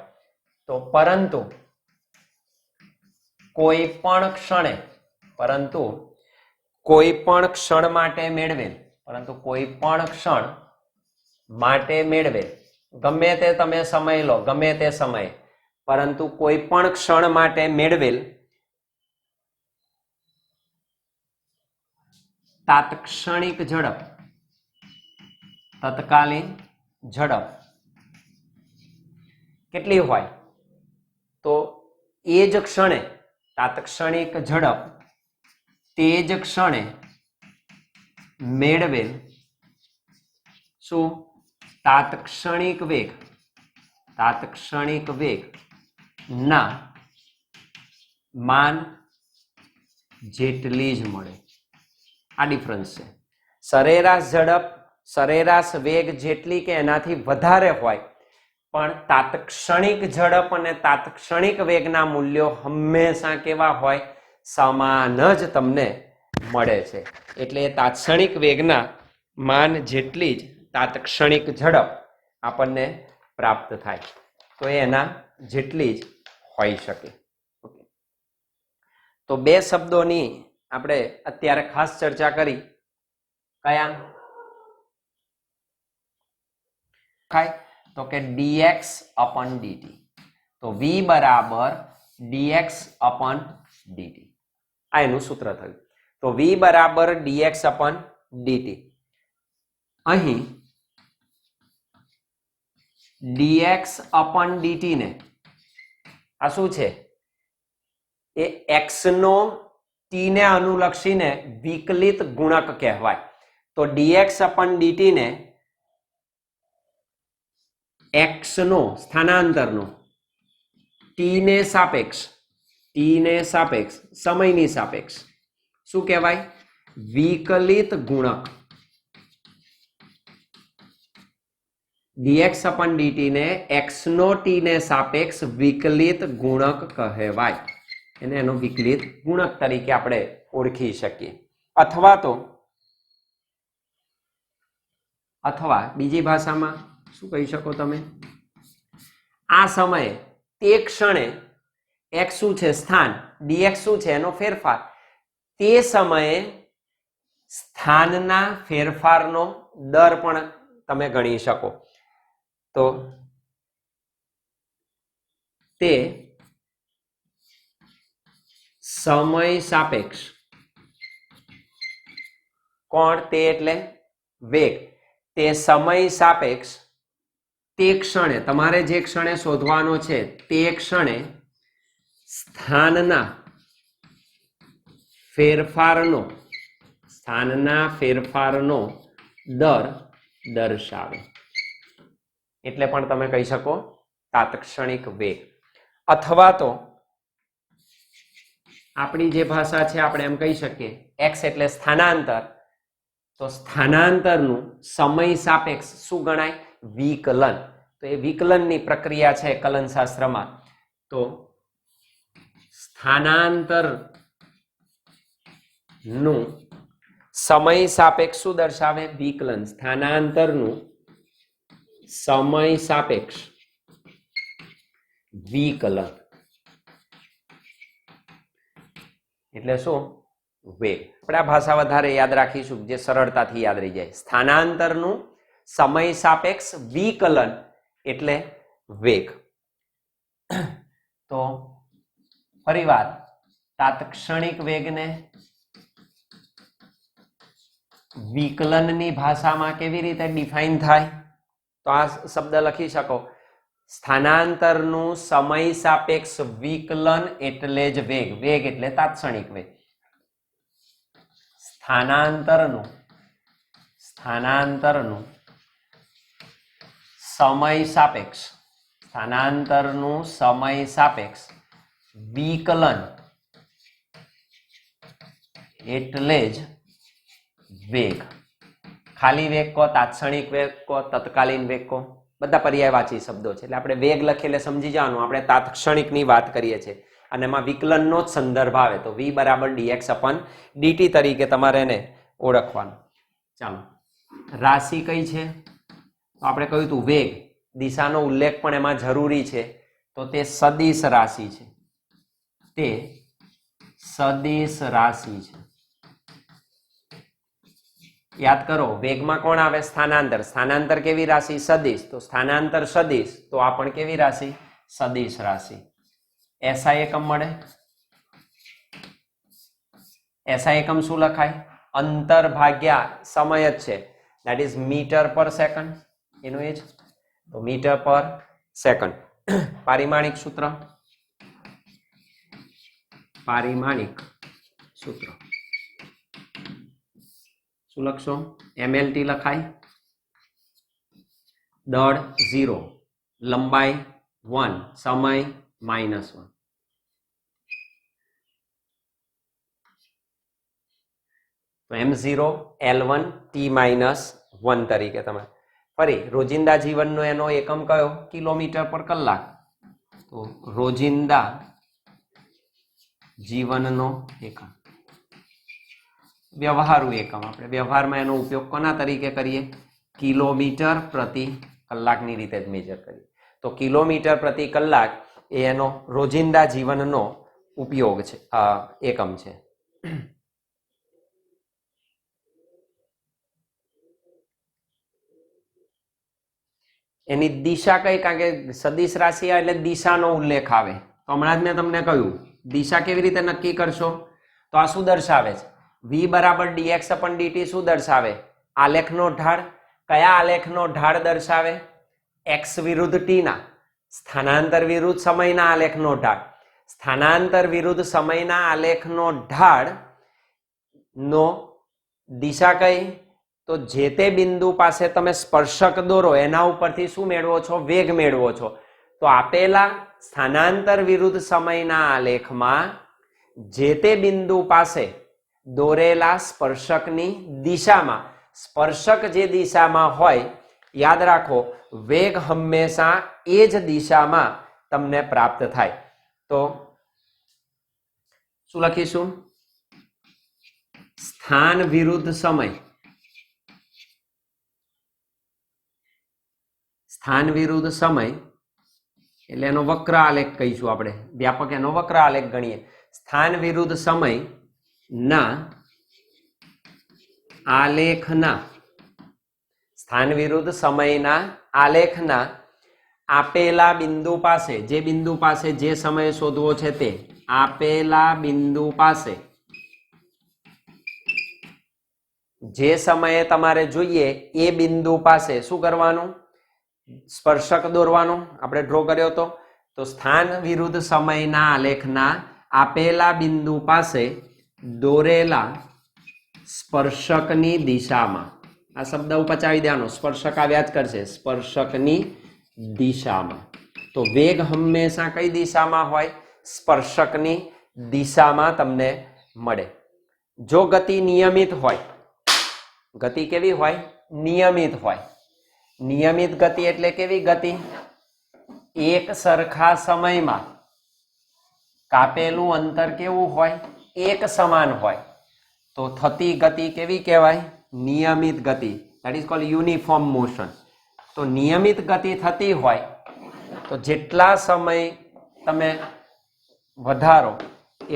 તો પરંતુ કોઈ પણ ક્ષણ માટે મેળવેલ ગમે તે તમે સમય લો, ગમે તે સમયે, પરંતુ કોઈ પણ ક્ષણ માટે મેળવેલ તાત્ક્ષણિક ઝડપ, તત્કાલીન ઝડપ કેટલી હોય? તો એ જ ક્ષણે તાત્ક્ષણિક ઝડપ તે જ ક્ષણે મેળવેલ શું? તાત્ક્ષણિક વેગ ના માન જેટલી જ મળે. આ ડિફરન્સ છે. સરેરાશ ઝડપ સરેરાશ વેગ જેટલી કે એનાથી વધારે હોય, પણ તાત્ક્ષણિક ઝડપ અને તાત્ક્ષણિક વેગના મૂલ્યો હંમેશા કેવા હોય? સમાન જ તમને મળે છે. એટલે તાત્ક્ષણિક વેગના માન જેટલી જ તાત્ક્ષણિક ઝડપ આપણને પ્રાપ્ત થાય, તો એના જેટલી જ હોઈ શકે. તો બે શબ્દોની આપણે અત્યારે ખાસ ચર્ચા કરી. કયા? તો કે dx upon dt. તો v બરાબર dx upon dt, આ એનું સૂત્ર થયું. તો v બરાબર dx upon dt. અહીં dx upon dt ને આ શું છે? એ x નો t ને અનુલક્ષીને વિકલિત ગુણક કહેવાય. તો dx upon dt ને x નો સ્થાનાંતરનો t ને સાપેક્ષ સમયની સાપેક્ષ શું કહેવાય? વિકલિત ગુણક. dx upon dt ને x નો t ને સાપેક્ષ વિકલિત ગુણક કહેવાય. એને એનો વિકલિત ગુણક તરીકે આપણે ઓળખી શકીએ. અથવા બીજી ભાષામાં શું કહી શકો તમે? આ સમયે તે ક્ષણે x શું છે? સ્થાન. dx શું છે? એનો ફેરફાર. તે સમયે સ્થાનના ફેરફારનો દર પણ તમે ગણી શકો. તો તે સમય સાપેક્ષ. કોણ? તે એટલે વેગ. તે સમય સાપેક્ષ તે ક્ષણે, તમારે જે ક્ષણે શોધવાનો છે તે ક્ષણે સ્થાનના ફેરફારનો દર દર્શાવે. એટલે પણ તમે કહી શકો તાત્ક્ષણિક વેગ. અથવા તો આપણી જે ભાષા છે આપણે એમ કહી શકીએ એક્સ એટલે સ્થાનાંતર, તો સ્થાનાંતરનું સમય સાપેક્ષ શું ગણાય? વિકલન. તો એ વિકલનની પ્રક્રિયા છે કલનશાસ્ત્રમાં. તો સ્થાનાંતર નું સમય સાપેક્ષ શું દર્શાવે? વિકલન. સ્થાનાંતરનું સમય સાપેક્ષ વિકલન એટલે શું? વેગ. આપણે આ ભાષા વધારે યાદ રાખીશું જે સરળતાથી યાદ રહી જાય. સ્થાનાંતરનું સમય સાપેક્ષ વિકલન એટલે વેગ. તો ફરીવાર તાત્ક્ષણિક વેગને વિકલનની ભાષામાં કેવી રીતે ડિફાઇન થાય? તો આ શબ્દ લખી શકો, સ્થાનાંતરનું સમય સાપેક્ષ વિકલન એટલે જ વેગ. વેગ એટલે તાત્ક્ષણિક વેગ. સ્થાનાંતરનું સમય સાપેક્ષ વિકલન એટલે જ વેગ. ખાલી વેગ કો, તાત્ક્ષણિક વેગ કો, તત્કાલીન વેગ કો, બધા પર્યાયવાચી શબ્દો છે. એટલે આપણે વેગ લખીએ એટલે સમજી જવાનું આપણે તાત્ક્ષણિકની વાત કરીએ છીએ અને એમાં વિકલનનો જ સંદર્ભ આવે. તો v બરાબર dx/dt તરીકે તમારે એને ઓળખવાનું. ચાલો, રાશિ કઈ છે? તો આપણે કહ્યું હતું વેગ, દિશાનો ઉલ્લેખ પણ એમાં જરૂરી છે. તો તે સદિશ રાશિ છે. તે સદિશ રાશિ છે. યાદ કરો, વેગમાં કોણ આવે? સ્થાનાંતર. સ્થાનાંતર કેવી રાશિ? સદિશ. તો સ્થાનાંતર સદિશ, તો આ પણ કેવી રાશિ? સદિશ રાશિ. SI એકમ મળે. SI એકમ શું લખાય? અંતર ભાગ્યા સમય જ છે, દેટ ઇઝ મીટર પર સેકન્ડ. એનું એ જ. તો મીટર પર સેકન્ડ. પારિમાણિક સૂત્ર, શું લખશો? MLT લખાય. દળ 0, લંબાઈ 1, સમય -1. તો M0 L1 T-1 તરીકે તમે ફરી રોજિંદા જીવનનો એનો એકમ કયો? કિલોમીટર પર કલાક. તો રોજિંદા જીવનનો એકમ, વ્યવહારુ એકમ. આપણે વ્યવહારમાં એનો ઉપયોગ કોના તરીકે કરીએ? કિલોમીટર પ્રતિ કલાકની રીતે જ મેજર કરીએ. તો કિલોમીટર પ્રતિ કલાક એ એનો રોજિંદા જીવનનો ઉપયોગ છે, એકમ છે. એની દિશા કઈ? કારણ કે સદિશ રાશિ એટલે દિશાનો ઉલ્લેખ આવે. તો હમણાં જ મેં તમને કહ્યું દિશા કેવી રીતે નક્કી કરશો? તો આ શું દર્શાવે છે? v બરાબર dx/dt શું દર્શાવે? આલેખનો ઢાળ. કયા આલેખનો ઢાળ દર્શાવે? x વિરુદ્ધ t ના, સ્થાનાંતર વિરુદ્ધ સમયના આલેખનો ઢાળ. સ્થાનાંતર વિરુદ્ધ સમયના આલેખનો ઢાળ નો દિશા કઈ? તો જે તે બિંદુ પાસે તમે સ્પર્શક દોરો એના ઉપરથી શું મેળવો છો? વેગ મેળવો છો. તો આપેલા સ્થાનાંતર વિરુદ્ધ સમયના આલેખમાં જે તે બિંદુ પાસે દોરેલા સ્પર્શકની દિશામાં, સ્પર્શક જે દિશામાં હોય, યાદ રાખો વેગ હંમેશા એ જ દિશામાં તમને પ્રાપ્ત થાય. તો શું લખીશું? સ્થાન વિરુદ્ધ સમય, સ્થાન વિરુદ્ધ સમય એટલે એનો વક્ર આલેખ કહીશું આપણે, વ્યાપક એનો વક્ર આલેખ ગણીએ. સ્થાન વિરુદ્ધ સમય ના આલેખના, સ્થાન વિરુદ્ધ સમયના આલેખના આપેલા બિંદુ પાસે, જે બિંદુ પાસે જે સમય શોધવો છે તે આપેલા બિંદુ પાસે જે સમયે તમારે જોઈએ એ બિંદુ પાસે શું કરવાનું? સ્પર્શક દોરવાનું. આપણે ડ્રો કર્યો હતો. તો સ્થાન વિરુદ્ધ સમયના આલેખના આપેલા બિંદુ પાસે દોરેલા સ્પર્શકની દિશામાં, આ શબ્દ પચાવી દેવાનો, સ્પર્શક આવ્યા જ કરશે, સ્પર્શકની દિશામાં. તો વેગ હંમેશા કઈ દિશામાં હોય? સ્પર્શકની દિશામાં તમને મળે. જો ગતિ નિયમિત હોય, ગતિ કેવી હોય? નિયમિત હોય. નિયમિત ગતિ એટલે કેવી ગતિ? એક સરખા સમયમાં કાપેલું અંતર કેવું હોય? એક સમાન હોય. તો થતી ગતિ કેવી કહેવાય? નિયમિત ગતિ. That is called uniform motion. તો નિયમિત ગતિ થતી હોય તો જેટલા સમય તમે વધારો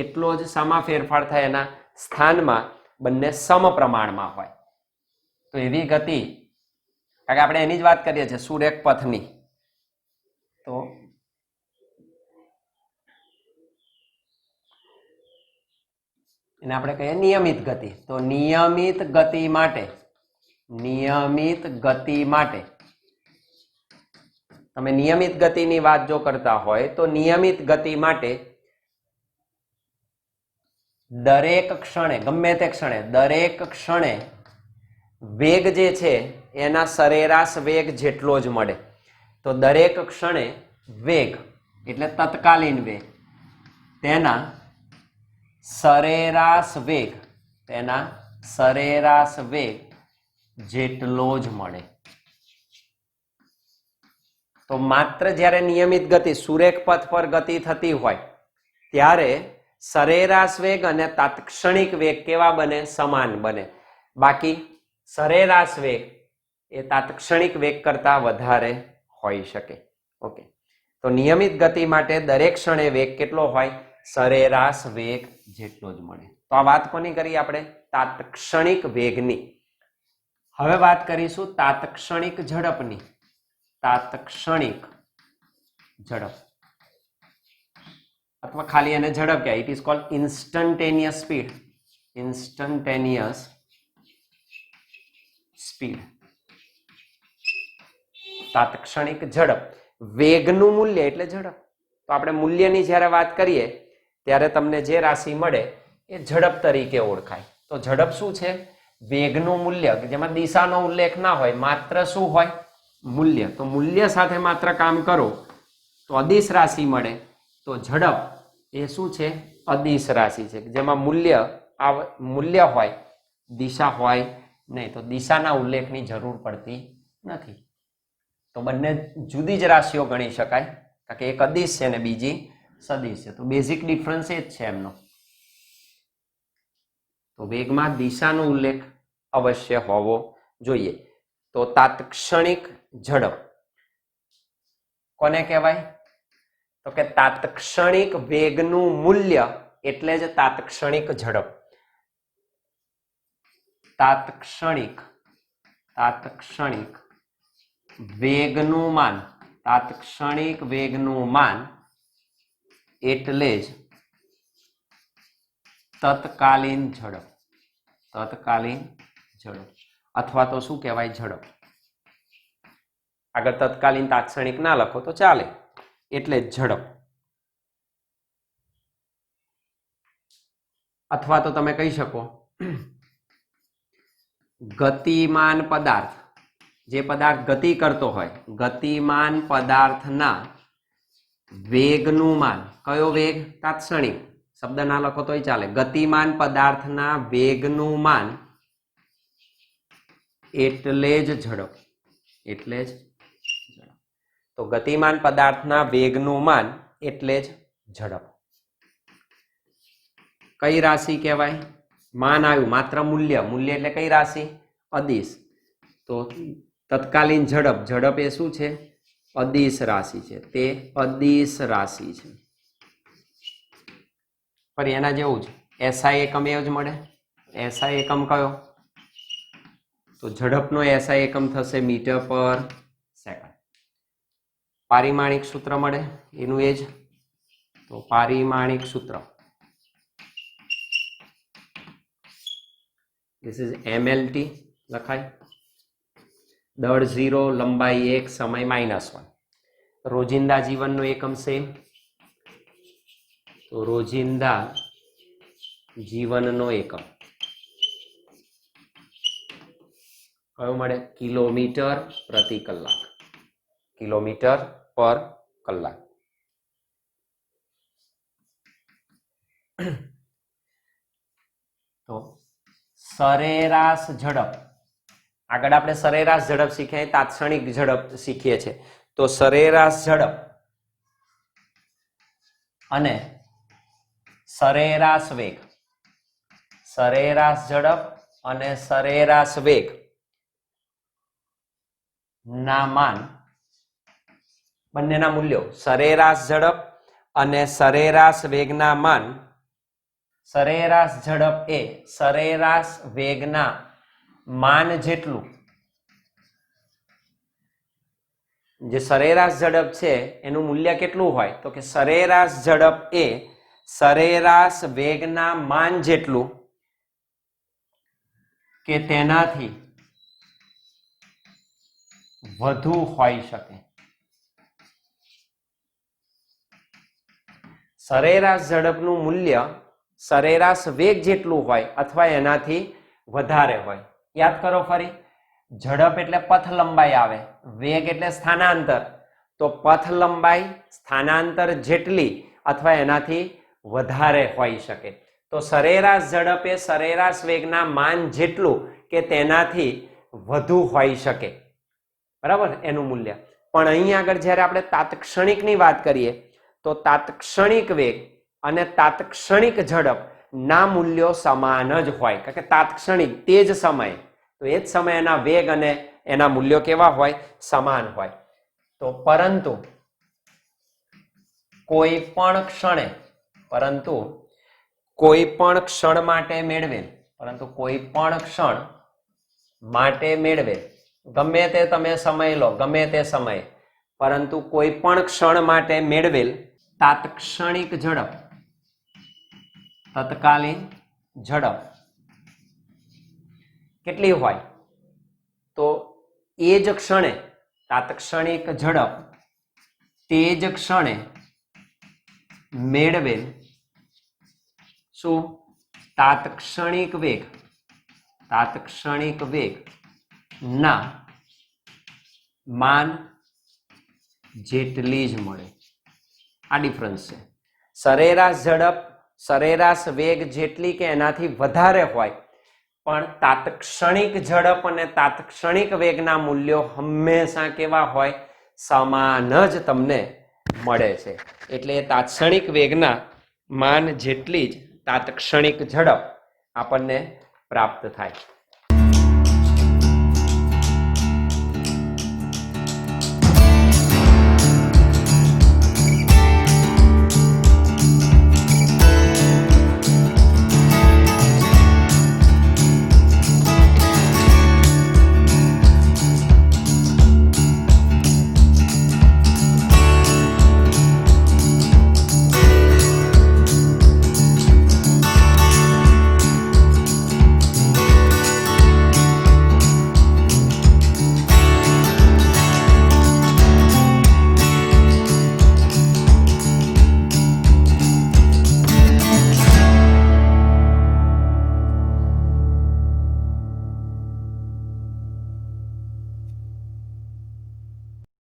એટલો જ શામાં ફેરફાર થાય? એના સ્થાનમાં બંને સમપ્રમાણમાં હોય. તો એવી ગતિ, કારણ કે આપણે એની જ વાત કરીએ છીએ સુરેખ પથની. તો એને આપણે કહીએ નિયમિત ગતિ. તો નિયમિત ગતિ માટે તમે નિયમિત ગતિની વાત જો કરતા હોય તો નિયમિત ગતિ માટે દરેક ક્ષણે, ગમે તે ક્ષણે, દરેક ક્ષણે વેગ જે છે એના સરેરાશ વેગ જેટલો જ મળે. તો દરેક ક્ષણે વેગ એટલે તત્કાલીન વેગ, તેના સરેરાશ વેગ જેટલો જ મળે. તો માત્ર જ્યારે નિયમિત ગતિ સુરેખ પથ પર ગતિ થતી હોય ત્યારે સરેરાશ વેગ અને તાત્ક્ષણિક વેગ કેવા બને? સમાન બને. બાકી સરેરાશ વેગ એ તાત્ક્ષણિક વેગ કરતા વધારે હોઈ શકે. ઓકે, તો નિયમિત ગતિ માટે દરેક ક્ષણે વેગ કેટલો હોય? સરેરાશ વેગ જેટલો જ મળે. તો આ વાત કોની કરી આપણે? તાત્ક્ષણિક વેગની. હવે વાત કરીશું તાત્ક્ષણિક ઝડપની. તાત્ક્ષણિક ઝડપ અથવા ખાલી એને ઝડપ કહેવાય. It is called instantaneous speed. Instantaneous speed, તાત્ક્ષણિક ઝડપ. વેગનું મૂલ્ય એટલે ઝડપ. તો આપણે મૂલ્યની જ્યારે વાત કરીએ ત્યારે તમને જે રાશિ મળે એ ઝડપ તરીકે ઓળખાય. તો ઝડપ શું છે? વેગનું મૂલ્ય, જેમાં દિશાનો ઉલ્લેખ ના હોય, માત્ર શું હોય? મૂલ્ય. તો મૂલ્ય સાથે માત્ર કામ કરો તો અદિશ રાશિ મળે. તો ઝડપ એ શું છે? અદિશ રાશિ છે, જેમાં મૂલ્ય હોય, દિશા હોય નહીં. તો દિશાના ઉલ્લેખની જરૂર પડતી નથી. તો બંને જુદી જ રાશિઓ ગણી શકાય, કારણ કે એક અદિશ છે ને બીજી સદિશ છે. તો બેઝિક ડિફરન્સ એ જ છે એમનો. તો વેગમાં દિશાનો ઉલ્લેખ અવશ્ય હોવો જોઈએ. તો તાત્ક્ષણિક ઝડપ કોને કહેવાય? તો કે તાત્ક્ષણિક વેગનું મૂલ્ય એટલે જ તાત્ક્ષણિક ઝડપ. તાત્ક્ષણિક વેગનું માન, તાત્ક્ષણિક વેગનું માન એટલે જ તત્કાલીન ઝડપ. તત્કાલીન ઝડપ અથવા તો શું કહેવાય? ઝડપ. આગળ તત્કાલીન તાત્ક્ષણિક ના લખો તો ચાલે, એટલે ઝડપ. અથવા તો તમે કહી શકો ગતિમાન પદાર્થ. જે પદાર્થ ગતિ કરતો હોય, ગતિમાન પદાર્થના વેગનું માન. કયો વેગ? તાત્ક્ષણિક. શબ્દ ના લખો તોય ચાલે. ગતિમાન પદાર્થના વેગનું માન એટલે જ ઝડપ. એટલે જ ઝડપ. તો ગતિમાન પદાર્થના વેગનું માન એટલે જ ઝડપ. કઈ રાશિ કહેવાય? માન આવ્યું, માત્ર મૂલ્ય. મૂલ્ય એટલે કઈ રાશિ? અદિશ. તો તત્કાલીન ઝડપ, ઝડપ એ શું છે? અદિશ રાશિ છે. તે અદિશ રાશિ છે. ફરી એના જેવું જ એસઆઈ એકમ એ જ મળે. એસઆઈ એકમ કયો? તો ઝડપનો એસઆઈ એકમ થશે મીટર પર સેકન્ડ. પારિમાણિક સૂત્ર મળે એનું એ જ. તો પારિમાણિક સૂત્ર this is MLT લખાય. દળ 0, લંબાઈ 1, સમય -1. રોજિંદા જીવનનો એકમ સેમ. તો રોજિંદા જીવનનો એકમ કયો મળે? કિલોમીટર પ્રતિ કલાક. કિલોમીટર પર કલાક. તો સરેરાશ ઝડપ, આગળ આપણે સરેરાશ ઝડપ શીખ્યા, તાત્ક્ષણિક ઝડપ શીખીએ છીએ. તો સરેરાશ ઝડપ અને સરેરાશ વેગ, સરેરાશ ઝડપ અને સરેરાશ વેગ ના માન, બંનેના મૂલ્યો, સરેરાશ ઝડપ અને સરેરાશ વેગના માન, સરેરાશ ઝડપ એ સરેરાશ વેગના માન જેટલું, જે સરેરાશ ઝડપ છે એનું મૂલ્ય કેટલું હોય તો કે સરેરાશ ઝડપ એ સરેરાશ વેગના માન જેટલું કે તેનાથી વધુ હોઈ શકે. સરેરાશ ઝડપનું મૂલ્ય સરેરાશ વેગ જેટલું હોય અથવા એનાથી વધારે હોય. યાદ કરો ફરી, ઝડપ એટલે પથ લંબાઈ આવે, વેગ એટલે સ્થાનાંતર. તો પથ લંબાઈ સ્થાનાંતર જેટલી અથવા એનાથી વધારે હોઈ શકે. તો સરેરાશ ઝડપ એ સરેરાશ વેગના માન જેટલું કે તેનાથી વધુ હોઈ શકે, બરાબર, એનું મૂલ્ય. પણ અહીં આગળ જ્યારે આપણે તાત્ક્ષણિકની વાત કરીએ તો તાત્ક્ષણિક વેગ અને તાત્ક્ષણિક ઝડપ ના મૂલ્યો સમાન જ હોય, કારણ કે તાત્ક્ષણિક તે જ સમયે, તો એ જ સમયના વેગ અને એના મૂલ્યો કેવા હોય? સમાન હોય. તો પરંતુ કોઈ પણ ક્ષણે, પરંતુ કોઈ પણ ક્ષણ માટે મેળવેલ, પરંતુ કોઈ પણ ક્ષણ માટે મેળવેલ, ગમે તે તમે સમય લો, ગમે તે સમયે, પરંતુ કોઈ પણ ક્ષણ માટે મેળવેલ તાત્ક્ષણિક ઝડપ, તત્કાલીન ઝડપ કેટલી હોય? તો એ જ ક્ષણે તાત્ક્ષણિક ઝડપ તે જ ક્ષણે મેળવેલ શું? તાત્ક્ષણિક વેગ, તાત્ક્ષણિક વેગ ના માન જેટલી જ મળે. આ ડિફરન્સ છે. સરેરાશ ઝડપ સરેરાશ વેગ જેટલી કે એનાથી વધારે હોય, પણ તાત્ક્ષણિક ઝડપ અને તાત્ક્ષણિક વેગના મૂલ્યો હંમેશા કેવા હોય? સમાન જ તમને મળે છે. એટલે તાત્ક્ષણિક વેગના માન જેટલી જ તાત્ક્ષણિક ઝડપ આપણને પ્રાપ્ત થાય.